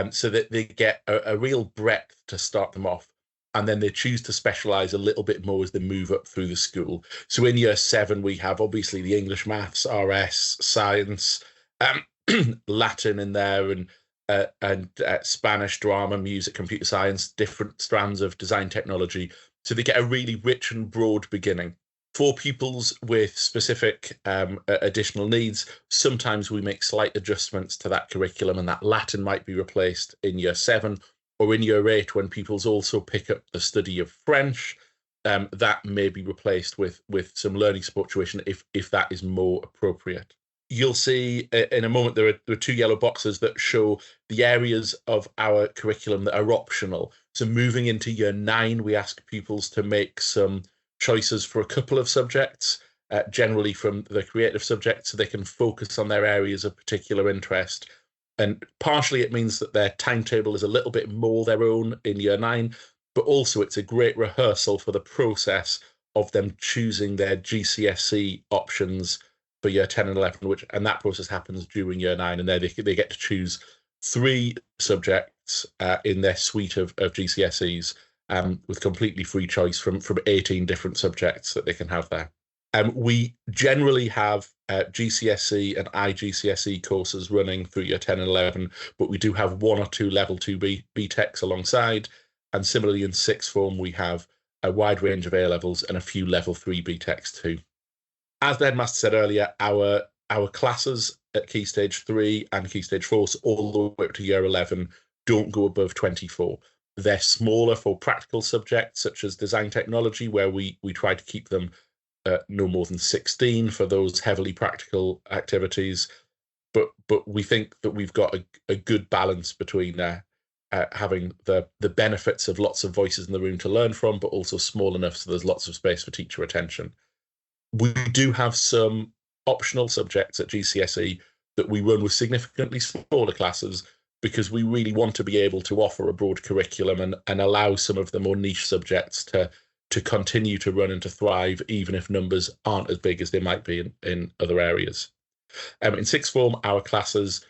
Speaker 4: so that they get a real breadth to start them off. And then they choose to specialise a little bit more as they move up through the school. So in Year 7, we have obviously the English, Maths, RS, Science, Latin in there, and Spanish, drama, music, computer science, different strands of design technology. So they get a really rich and broad beginning. For pupils with specific additional needs, sometimes we make slight adjustments to that curriculum, and that Latin might be replaced in Year 7, or in Year 8 when pupils also pick up the study of French, that may be replaced with some learning support tuition if that is more appropriate. You'll see in a moment there are 2 yellow boxes that show the areas of our curriculum that are optional. So moving into Year 9, we ask pupils to make some choices for a couple of subjects, generally from the creative subjects, so they can focus on their areas of particular interest. And partially it means that their timetable is a little bit more their own in Year 9, but also it's a great rehearsal for the process of them choosing their GCSE options for year 10 and 11, and that process happens during year 9, and there they get to choose 3 subjects in their suite of GCSEs, with completely free choice from 18 different subjects that they can have there. We generally have GCSE and IGCSE courses running through year 10 and 11, but we do have 1 or 2 level 2 BTECs alongside. And similarly in sixth form, we have a wide range of A levels and a few level 3 BTECs too. As the headmaster said earlier, our classes at Key Stage 3 and Key Stage 4, so all the way up to year 11, don't go above 24. They're smaller for practical subjects such as design technology, where we try to keep them no more than 16 for those heavily practical activities. But we think that we've got a good balance between having the benefits of lots of voices in the room to learn from, but also small enough so there's lots of space for teacher attention. We do have some optional subjects at GCSE that we run with significantly smaller classes, because we really want to be able to offer a broad curriculum and allow some of the more niche subjects to continue to run and to thrive, even if numbers aren't as big as they might be in other areas. In sixth form, our classes,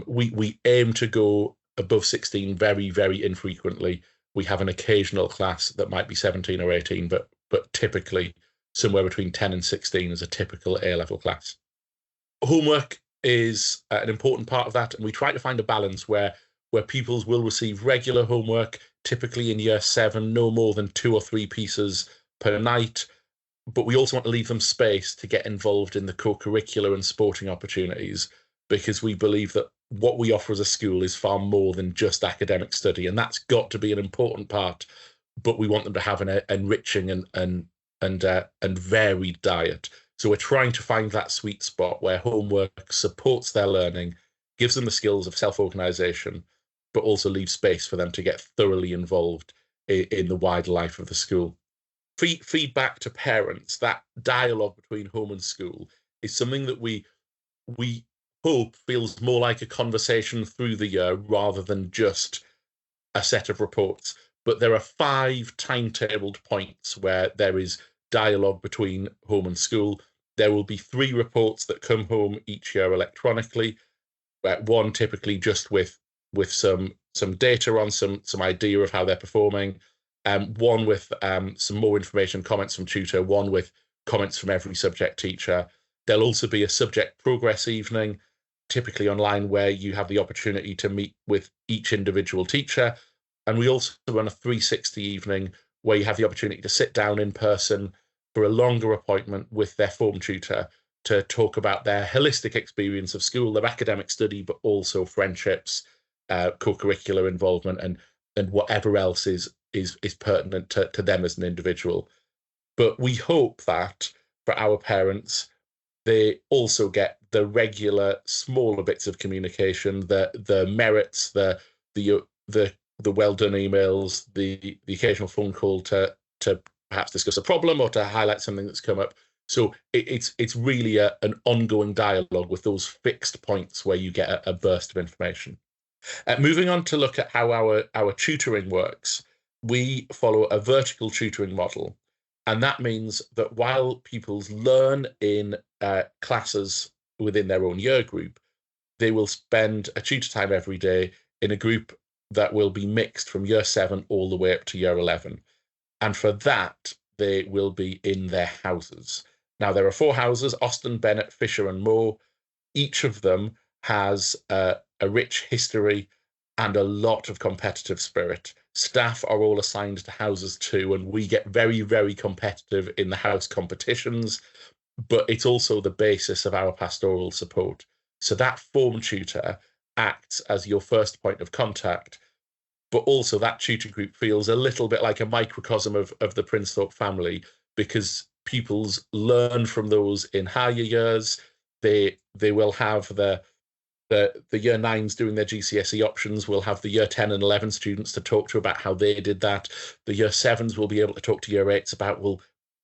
Speaker 4: we aim to go above 16 very, very infrequently. We have an occasional class that might be 17 or 18, but typically somewhere between 10 and 16 is a typical A-level class. Homework is an important part of that, and we try to find a balance where pupils will receive regular homework, typically in year 7, no more than 2 or 3 pieces per night, but we also want to leave them space to get involved in the co-curricular and sporting opportunities, because we believe that what we offer as a school is far more than just academic study, and that's got to be an important part, but we want them to have an enriching and varied diet. So we're trying to find that sweet spot where homework supports their learning, gives them the skills of self-organisation, but also leaves space for them to get thoroughly involved in the wider life of the school. Feedback to parents, that dialogue between home and school, is something that we hope feels more like a conversation through the year rather than just a set of reports. But there are 5 timetabled points where there is dialogue between home and school. There will be 3 reports that come home each year electronically. One typically just with some data on some idea of how they're performing. One with some more information, comments from tutor. One with comments from every subject teacher. There'll also be a subject progress evening, typically online, where you have the opportunity to meet with each individual teacher. And we also run a 360 evening where you have the opportunity to sit down in person for a longer appointment with their form tutor to talk about their holistic experience of school, their academic study, but also friendships, co-curricular involvement, and whatever else is pertinent to them as an individual. But we hope that for our parents, they also get the regular smaller bits of communication, the merits, the well done emails, the occasional phone call to perhaps discuss a problem or to highlight something that's come up. So it's really an ongoing dialogue with those fixed points where you get a burst of information. Moving on to look at how our tutoring works, we follow a vertical tutoring model. And that means that while pupils learn in classes within their own year group, they will spend a tutor time every day in a group that will be mixed from year 7 all the way up to year 11. And for that, they will be in their houses. Now, there are 4 houses: Austin, Bennett, Fisher, and Moore. Each of them has a rich history and a lot of competitive spirit. Staff are all assigned to houses too, and we get very, very competitive in the house competitions, but it's also the basis of our pastoral support. So that form tutor acts as your first point of contact, but also that tutor group feels a little bit like a microcosm of the Princethorpe family, because pupils learn from those in higher years. They will have the year 9s doing their GCSE options. We'll have the year 10 and 11 students to talk to about how they did that. The year 7s will be able to talk to year 8s about, well,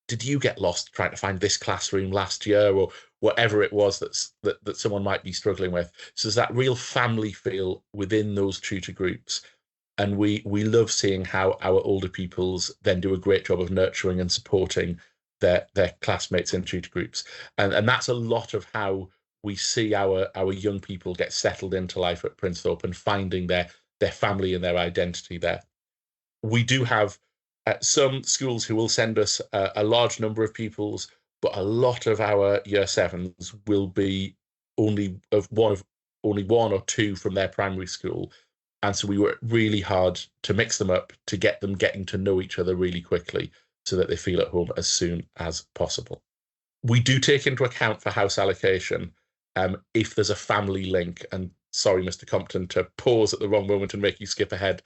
Speaker 4: did you get lost trying to find this classroom last year, or whatever it was that someone might be struggling with. So there's that real family feel within those tutor groups. And we love seeing how our older pupils then do a great job of nurturing and supporting their classmates in tutor groups. And that's a lot of how we see our young people get settled into life at Princethorpe and finding their family and their identity there. We do have some schools who will send us a large number of pupils, but a lot of our year sevens will be only one or two from their primary school. And so we work really hard to mix them up, to get them getting to know each other really quickly so that they feel at home as soon as possible. We do take into account for house allocation if there's a family link. And sorry, Mr. Compton, to pause at the wrong moment and make you skip ahead.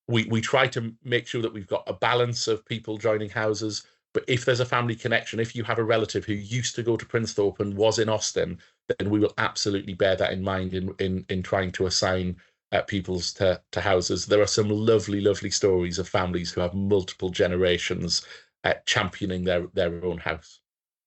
Speaker 4: We try to make sure that we've got a balance of people joining houses. But if there's a family connection, if you have a relative who used to go to Princethorpe and was in Austin, then we will absolutely bear that in mind in trying to assign pupils to houses. There are some lovely, lovely stories of families who have multiple generations championing their own house.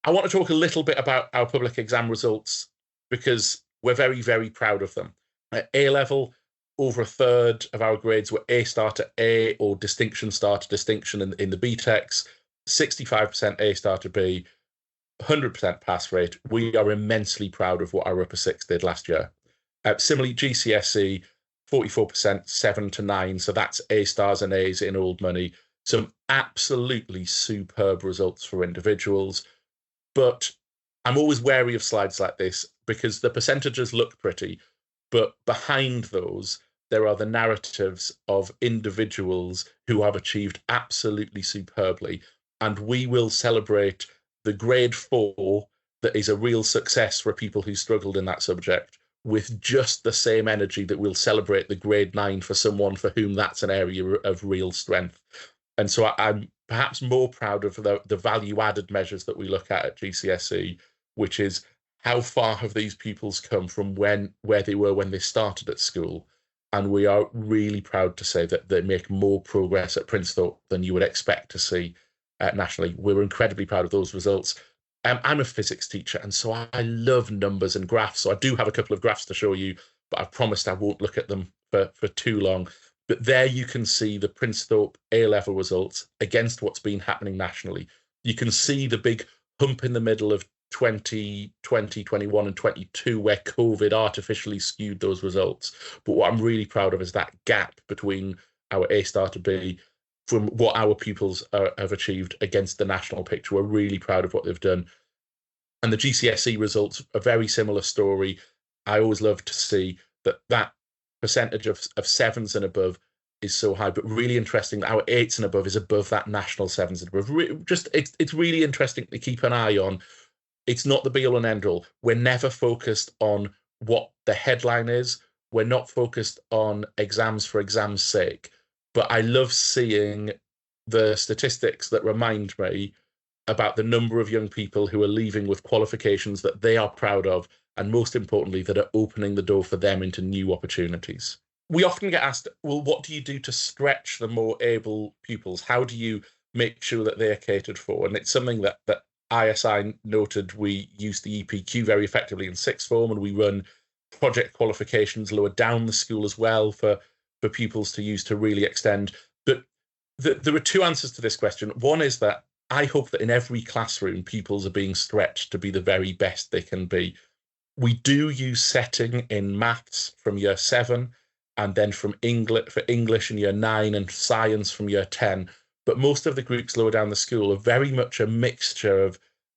Speaker 4: I want to talk a little bit about our public exam results because we're very, very proud of them. At A level, over a third of our grades were A star to A or distinction star to distinction in the BTECs, 65% A star to B, 100% pass rate. We are immensely proud of what our upper six did last year. Similarly, GCSE, 44%, 7 to 9. So that's A stars and A's in old money. Some absolutely superb results for individuals. But I'm always wary of slides like this because the percentages look pretty, but behind those, there are the narratives of individuals who have achieved absolutely superbly. And we will celebrate the grade 4 that is a real success for people who struggled in that subject with just the same energy that we'll celebrate the grade 9 for someone for whom that's an area of real strength. And so I'm perhaps more proud of the value-added measures that we look at GCSE, which is how far have these pupils come from where they were when they started at school. And we are really proud to say that they make more progress at Princethorpe than you would expect to see nationally. We're incredibly proud of those results. I'm a physics teacher, and so I love numbers and graphs. So I do have a couple of graphs to show you, but I've promised I won't look at them for too long. But there you can see the Princethorpe A-level results against what's been happening nationally. You can see the big hump in the middle of 2020, 21 and 22 where COVID artificially skewed those results. But what I'm really proud of is that gap between our A star to B from what our pupils have achieved against the national picture. We're really proud of what they've done. And the GCSE results, a very similar story. I always love to see that percentage of 7s and above is so high, but really interesting that our 8s and above is above that national 7s and above. It's really interesting to keep an eye on. It's not the be-all and end-all. We're never focused on what the headline is. We're not focused on exams for exams' sake. But I love seeing the statistics that remind me about the number of young people who are leaving with qualifications that they are proud of, and most importantly, that are opening the door for them into new opportunities. We often get asked, well, what do you do to stretch the more able pupils? How do you make sure that they are catered for? And it's something that ISI noted we use the EPQ very effectively in sixth form, and we run project qualifications lower down the school as well for pupils to use to really extend. But there are two answers to this question. One is that I hope that in every classroom, pupils are being stretched to be the very best they can be. We do use setting in maths from year 7, and then for English in year 9 and science from year 10. But most of the groups lower down the school are very much a mixture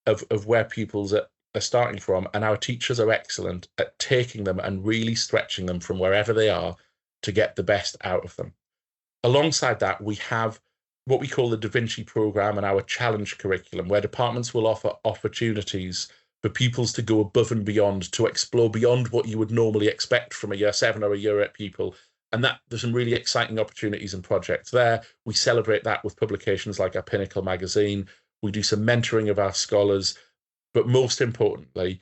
Speaker 4: of where pupils are starting from. And our teachers are excellent at taking them and really stretching them from wherever they are to get the best out of them. Alongside that, we have what we call the Da Vinci program and our challenge curriculum, where departments will offer opportunities for pupils to go above and beyond, to explore beyond what you would normally expect from a year 7 or a year 8 pupil. And that there's some really exciting opportunities and projects there. We celebrate that with publications like our Pinnacle magazine. We do some mentoring of our scholars. But most importantly,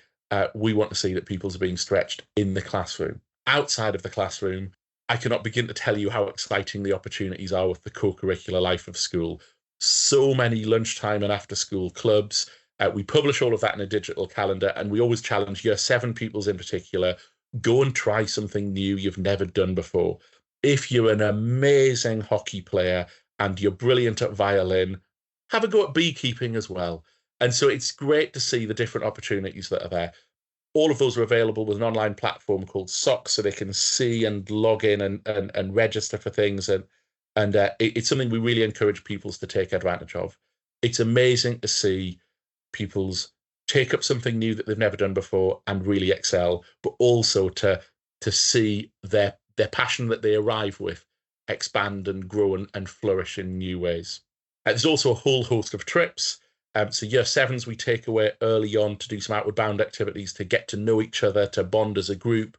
Speaker 4: we want to see that pupils are being stretched in the classroom. Outside of the classroom, I cannot begin to tell you how exciting the opportunities are with the co-curricular life of school. So many lunchtime and after school clubs. We publish all of that in a digital calendar, and we always challenge year 7 pupils in particular, go and try something new you've never done before. If you're an amazing hockey player and you're brilliant at violin, have a go at beekeeping as well. And so it's great to see the different opportunities that are there. All of those are available with an online platform called SOC, so they can see and log in and register for things. And it's something we really encourage pupils to take advantage of. It's amazing to see pupils take up something new that they've never done before and really excel, but also to see their passion that they arrive with expand and grow and flourish in new ways. There's also a whole host of trips. So year sevens, we take away early on to do some outward bound activities to get to know each other, to bond as a group.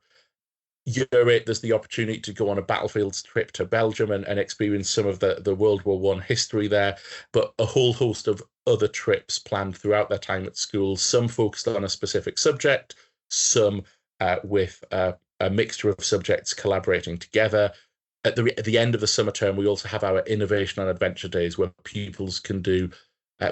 Speaker 4: Year eight, there's the opportunity to go on a battlefields trip to Belgium and experience some of the World War I history there, but a whole host of other trips planned throughout their time at school, some focused on a specific subject, some with a mixture of subjects collaborating together. At the end of the summer term, we also have our innovation and adventure days where pupils can do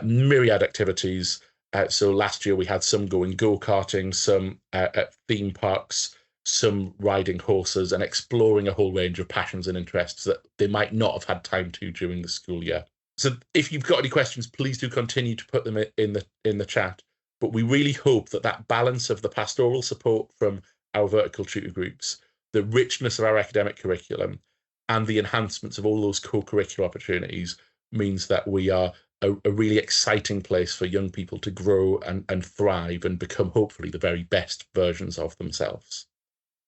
Speaker 4: myriad activities. So last year we had some going go-karting, some at theme parks, some riding horses, and exploring a whole range of passions and interests that they might not have had time to during the school year. So if you've got any questions, please do continue to put them in the chat. But we really hope that balance of the pastoral support from our vertical tutor groups, the richness of our academic curriculum, and the enhancements of all those co-curricular opportunities means that we are a really exciting place for young people to grow and thrive and become hopefully the very best versions of themselves.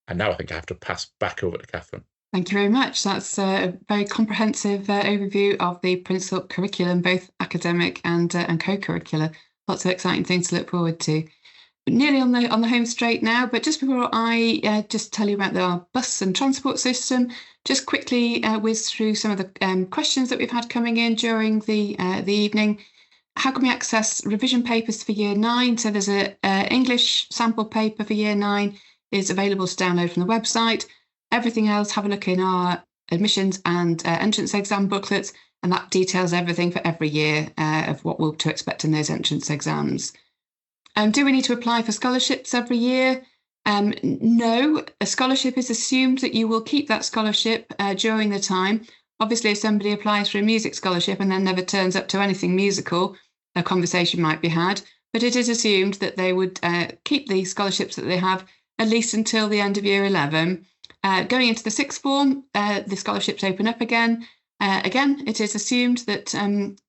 Speaker 4: And now I think I have to pass back over to Catherine.
Speaker 1: Thank you very much. That's a very comprehensive overview of the Princethorpe curriculum, both academic and co-curricular. Lots of exciting things to look forward to. Nearly on the home straight now, but just before I just tell you about our bus and transport system, just quickly whiz through some of the questions that we've had coming in during the evening. How can we access revision papers for Year 9? So there's a English sample paper for Year 9 is available to download from the website. Everything else, have a look in our admissions and entrance exam booklets, and that details everything for every year of what we're to expect in those entrance exams. Do we need to apply for scholarships every year? No, a scholarship is assumed that you will keep that scholarship during the time. Obviously, if somebody applies for a music scholarship and then never turns up to anything musical, a conversation might be had, but it is assumed that they would keep the scholarships that they have at least until the end of Year 11. Going into the sixth form, the scholarships open up again. Again, it is assumed that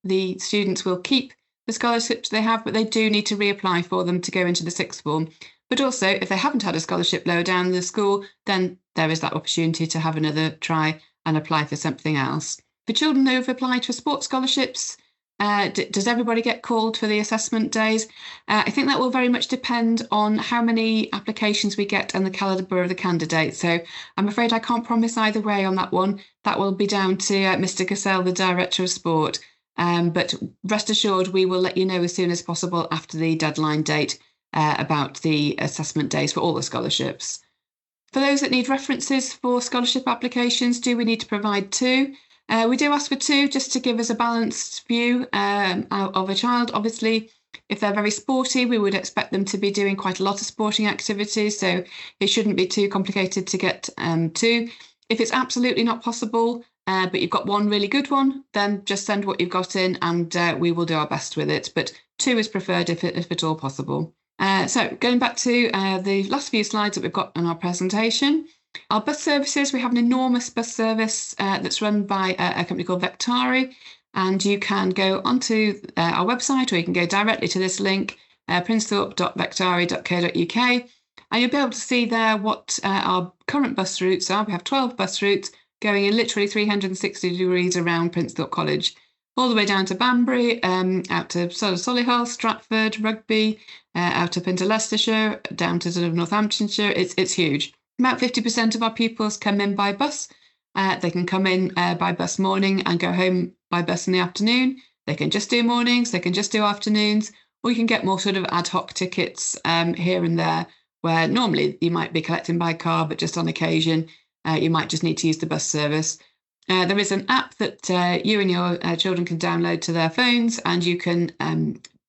Speaker 1: the students will keep the scholarships they have, but they do need to reapply for them to go into the sixth form. But also, if they haven't had a scholarship lower down the school, then there is that opportunity to have another try and apply for something else. For children who have applied for sports scholarships, does everybody get called for the assessment days? I think that will very much depend on how many applications we get and the calibre of the candidates. So I'm afraid I can't promise either way on that one. That will be down to Mr. Cassell, the Director of Sport. But rest assured, we will let you know as soon as possible after the deadline date about the assessment days for all the scholarships. For those that need references for scholarship applications, do we need to provide 2? We do ask for 2 just to give us a balanced view of a child. Obviously, if they're very sporty, we would expect them to be doing quite a lot of sporting activities, so it shouldn't be too complicated to get 2. If it's absolutely not possible, but you've got one really good one, then just send what you've got in and we will do our best with it. But 2 is preferred if at all possible. So going back to the last few slides that we've got in our presentation, our bus services, we have an enormous bus service that's run by a company called Vectari, and you can go onto our website or you can go directly to this link, princethorpe.vectari.co.uk, and you'll be able to see there what our current bus routes are. We have 12 bus routes going in literally 360 degrees around Princethorpe College, all the way down to Banbury, out to sort of Solihull, Stratford, Rugby, out up into Leicestershire, down to sort of Northamptonshire. It's huge. About 50% of our pupils come in by bus. They can come in by bus morning and go home by bus in the afternoon. They can just do mornings, they can just do afternoons, or you can get more sort of ad hoc tickets here and there, where normally you might be collecting by car, but just on occasion, you might just need to use the bus service. There is an app that you and your children can download to their phones, and you can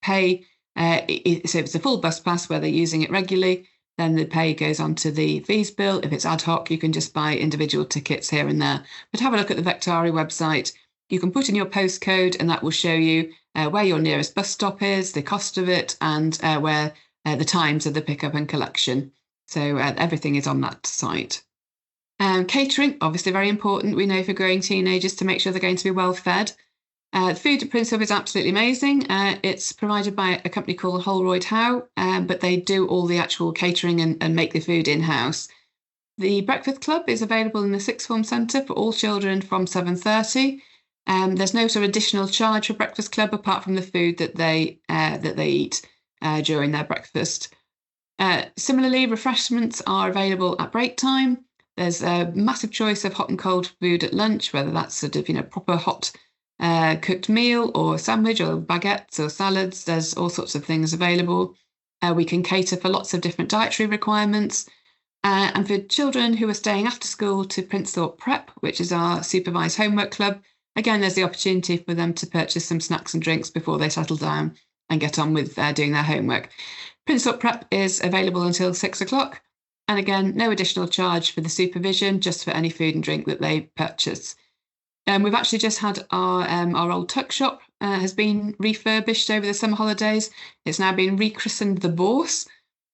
Speaker 1: pay. So if it's a full bus pass where they're using it regularly, then the pay goes onto the fees bill. If it's ad hoc, you can just buy individual tickets here and there. But have a look at the Vectari website You can put in your postcode and that will show you where your nearest bus stop is, the cost of it, and where the times of the pickup and collection. So everything is on that site. Catering, obviously very important. We know for growing teenagers to make sure they're going to be well fed. Food at Princethorpe is absolutely amazing. It's provided by a company called Holroyd Howe, but they do all the actual catering and make the food in-house. The Breakfast Club is available in the Sixth Form Centre for all children from 7:30. There's no sort of additional charge for Breakfast Club apart from the food that they eat during their breakfast. Similarly, refreshments are available at break time. There's a massive choice of hot and cold food at lunch, whether that's sort of proper hot cooked meal or sandwich or baguettes or salads. There's all sorts of things available. We can cater for lots of different dietary requirements. And for children who are staying after school to Princethorpe Prep, which is our supervised homework club, again, there's the opportunity for them to purchase some snacks and drinks before they settle down and get on with doing their homework. Princethorpe Prep is available until 6 o'clock. And again, no additional charge for the supervision, just for any food and drink that they purchase. We've actually just had our old tuck shop has been refurbished over the summer holidays. It's now been rechristened the Bourse,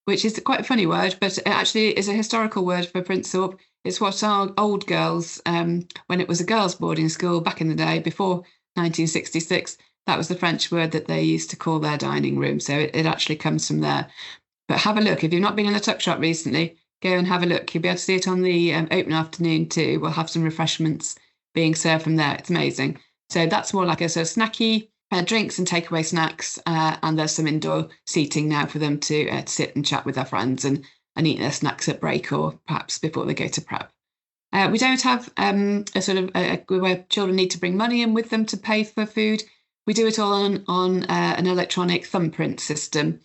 Speaker 1: which is quite a funny word, but it actually is a historical word for Princethorpe. It's what our old girls, when it was a girls' boarding school back in the day, before 1966, that was the French word that they used to call their dining room. So it actually comes from there. But have a look. If you've not been in the tuck shop recently, go and have a look. You'll be able to see it on the open afternoon too. We'll have some refreshments being served from there. It's amazing. So that's more like a sort of snacky drinks and takeaway snacks. And there's some indoor seating now for them to sit and chat with their friends and eat their snacks at break or perhaps before they go to prep. We don't have a sort of where children need to bring money in with them to pay for food. We do it all on an electronic thumbprint system.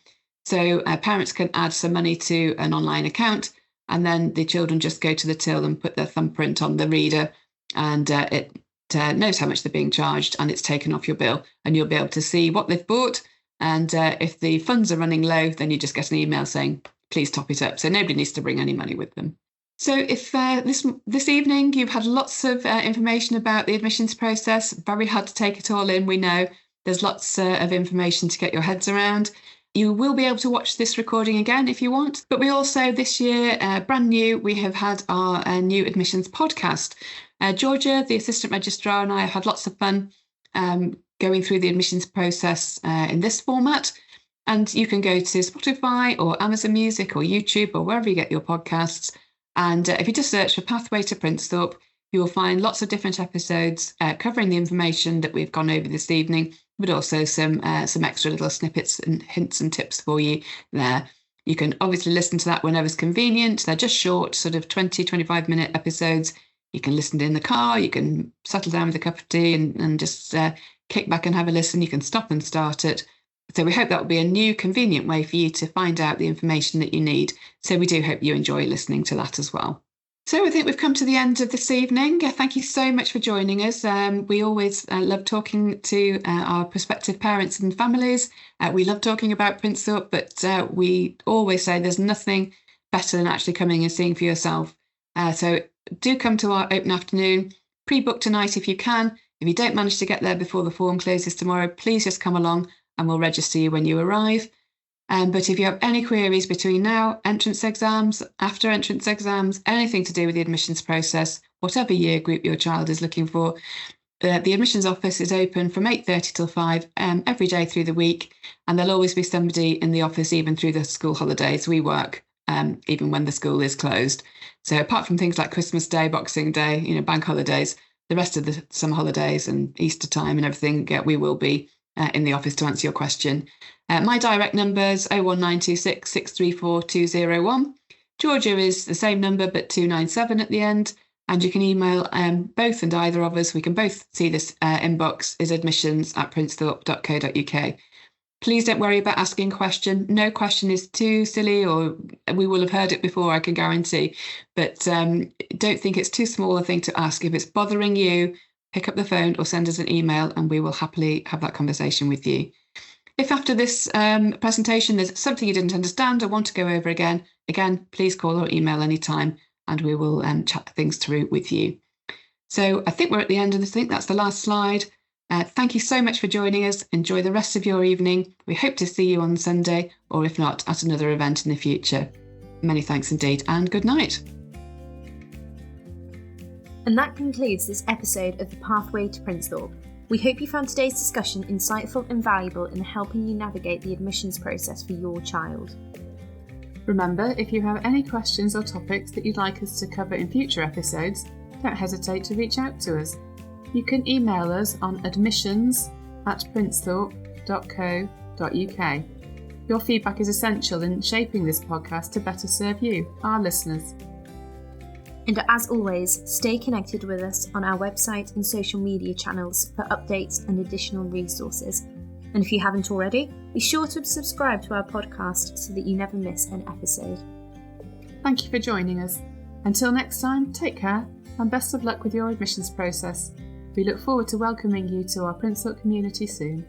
Speaker 1: So parents can add some money to an online account and then the children just go to the till and put their thumbprint on the reader and it knows how much they're being charged and it's taken off your bill and you'll be able to see what they've bought. And if the funds are running low, then you just get an email saying, please top it up. So nobody needs to bring any money with them. So if this evening you've had lots of information about the admissions process, very hard to take it all in, we know. There's lots of information to get your heads around. You will be able to watch this recording again if you want. But we also, this year, brand new, we have had our new admissions podcast. Georgia, the assistant registrar, and I have had lots of fun going through the admissions process in this format. And you can go to Spotify or Amazon Music or YouTube or wherever you get your podcasts. And if you just search for Pathway to Princethorpe, you will find lots of different episodes covering the information that we've gone over this evening, but also some extra little snippets and hints and tips for you there. You can obviously listen to that whenever's convenient. They're just short, sort of 20, 25-minute episodes. You can listen in the car. You can settle down with a cup of tea and just kick back and have a listen. You can stop and start it. So we hope that will be a new, convenient way for you to find out the information that you need. So we do hope you enjoy listening to that as well. So I think we've come to the end of this evening. Thank you so much for joining us. We always love talking to our prospective parents and families. We love talking about Princethorpe, but we always say there's nothing better than actually coming and seeing for yourself. So do come to our open afternoon. Pre-book tonight if you can. If you don't manage to get there before the form closes tomorrow, please just come along and we'll register you when you arrive. But if you have any queries between now, entrance exams, after entrance exams, anything to do with the admissions process, whatever year group your child is looking for, the admissions office is open from 8:30 till 5 every day through the week. And there'll always be somebody in the office even through the school holidays. We work even when the school is closed. So apart from things like Christmas Day, Boxing Day, bank holidays, the rest of the summer holidays and Easter time and everything, we will be in the office to answer your question. My direct number is 01926 634 201. Georgia is the same number, but 297 at the end. And you can email both and either of us. We can both see this inbox is admissions@princethorpe.co.uk. Please don't worry about asking a question. No question is too silly, or we will have heard it before, I can guarantee. But don't think it's too small a thing to ask. If it's bothering you, pick up the phone or send us an email and we will happily have that conversation with you. If after this presentation there's something you didn't understand or want to go over again, please call or email anytime and we will chat things through with you. So I think we're at the end, and I think that's the last slide. Thank you so much for joining us. Enjoy the rest of your evening. We hope to see you on Sunday, or if not, at another event in the future. Many thanks indeed, and good night.
Speaker 2: And that concludes this episode of The Pathway to Princethorpe. We hope you found today's discussion insightful and valuable in helping you navigate the admissions process for your child.
Speaker 1: Remember, if you have any questions or topics that you'd like us to cover in future episodes, don't hesitate to reach out to us. You can email us on admissions@princethorpe.co.uk. Your feedback is essential in shaping this podcast to better serve you, our listeners.
Speaker 2: And as always, stay connected with us on our website and social media channels for updates and additional resources. And if you haven't already, be sure to subscribe to our podcast so that you never miss an episode.
Speaker 1: Thank you for joining us. Until next time, take care and best of luck with your admissions process. We look forward to welcoming you to our Princethorpe community soon.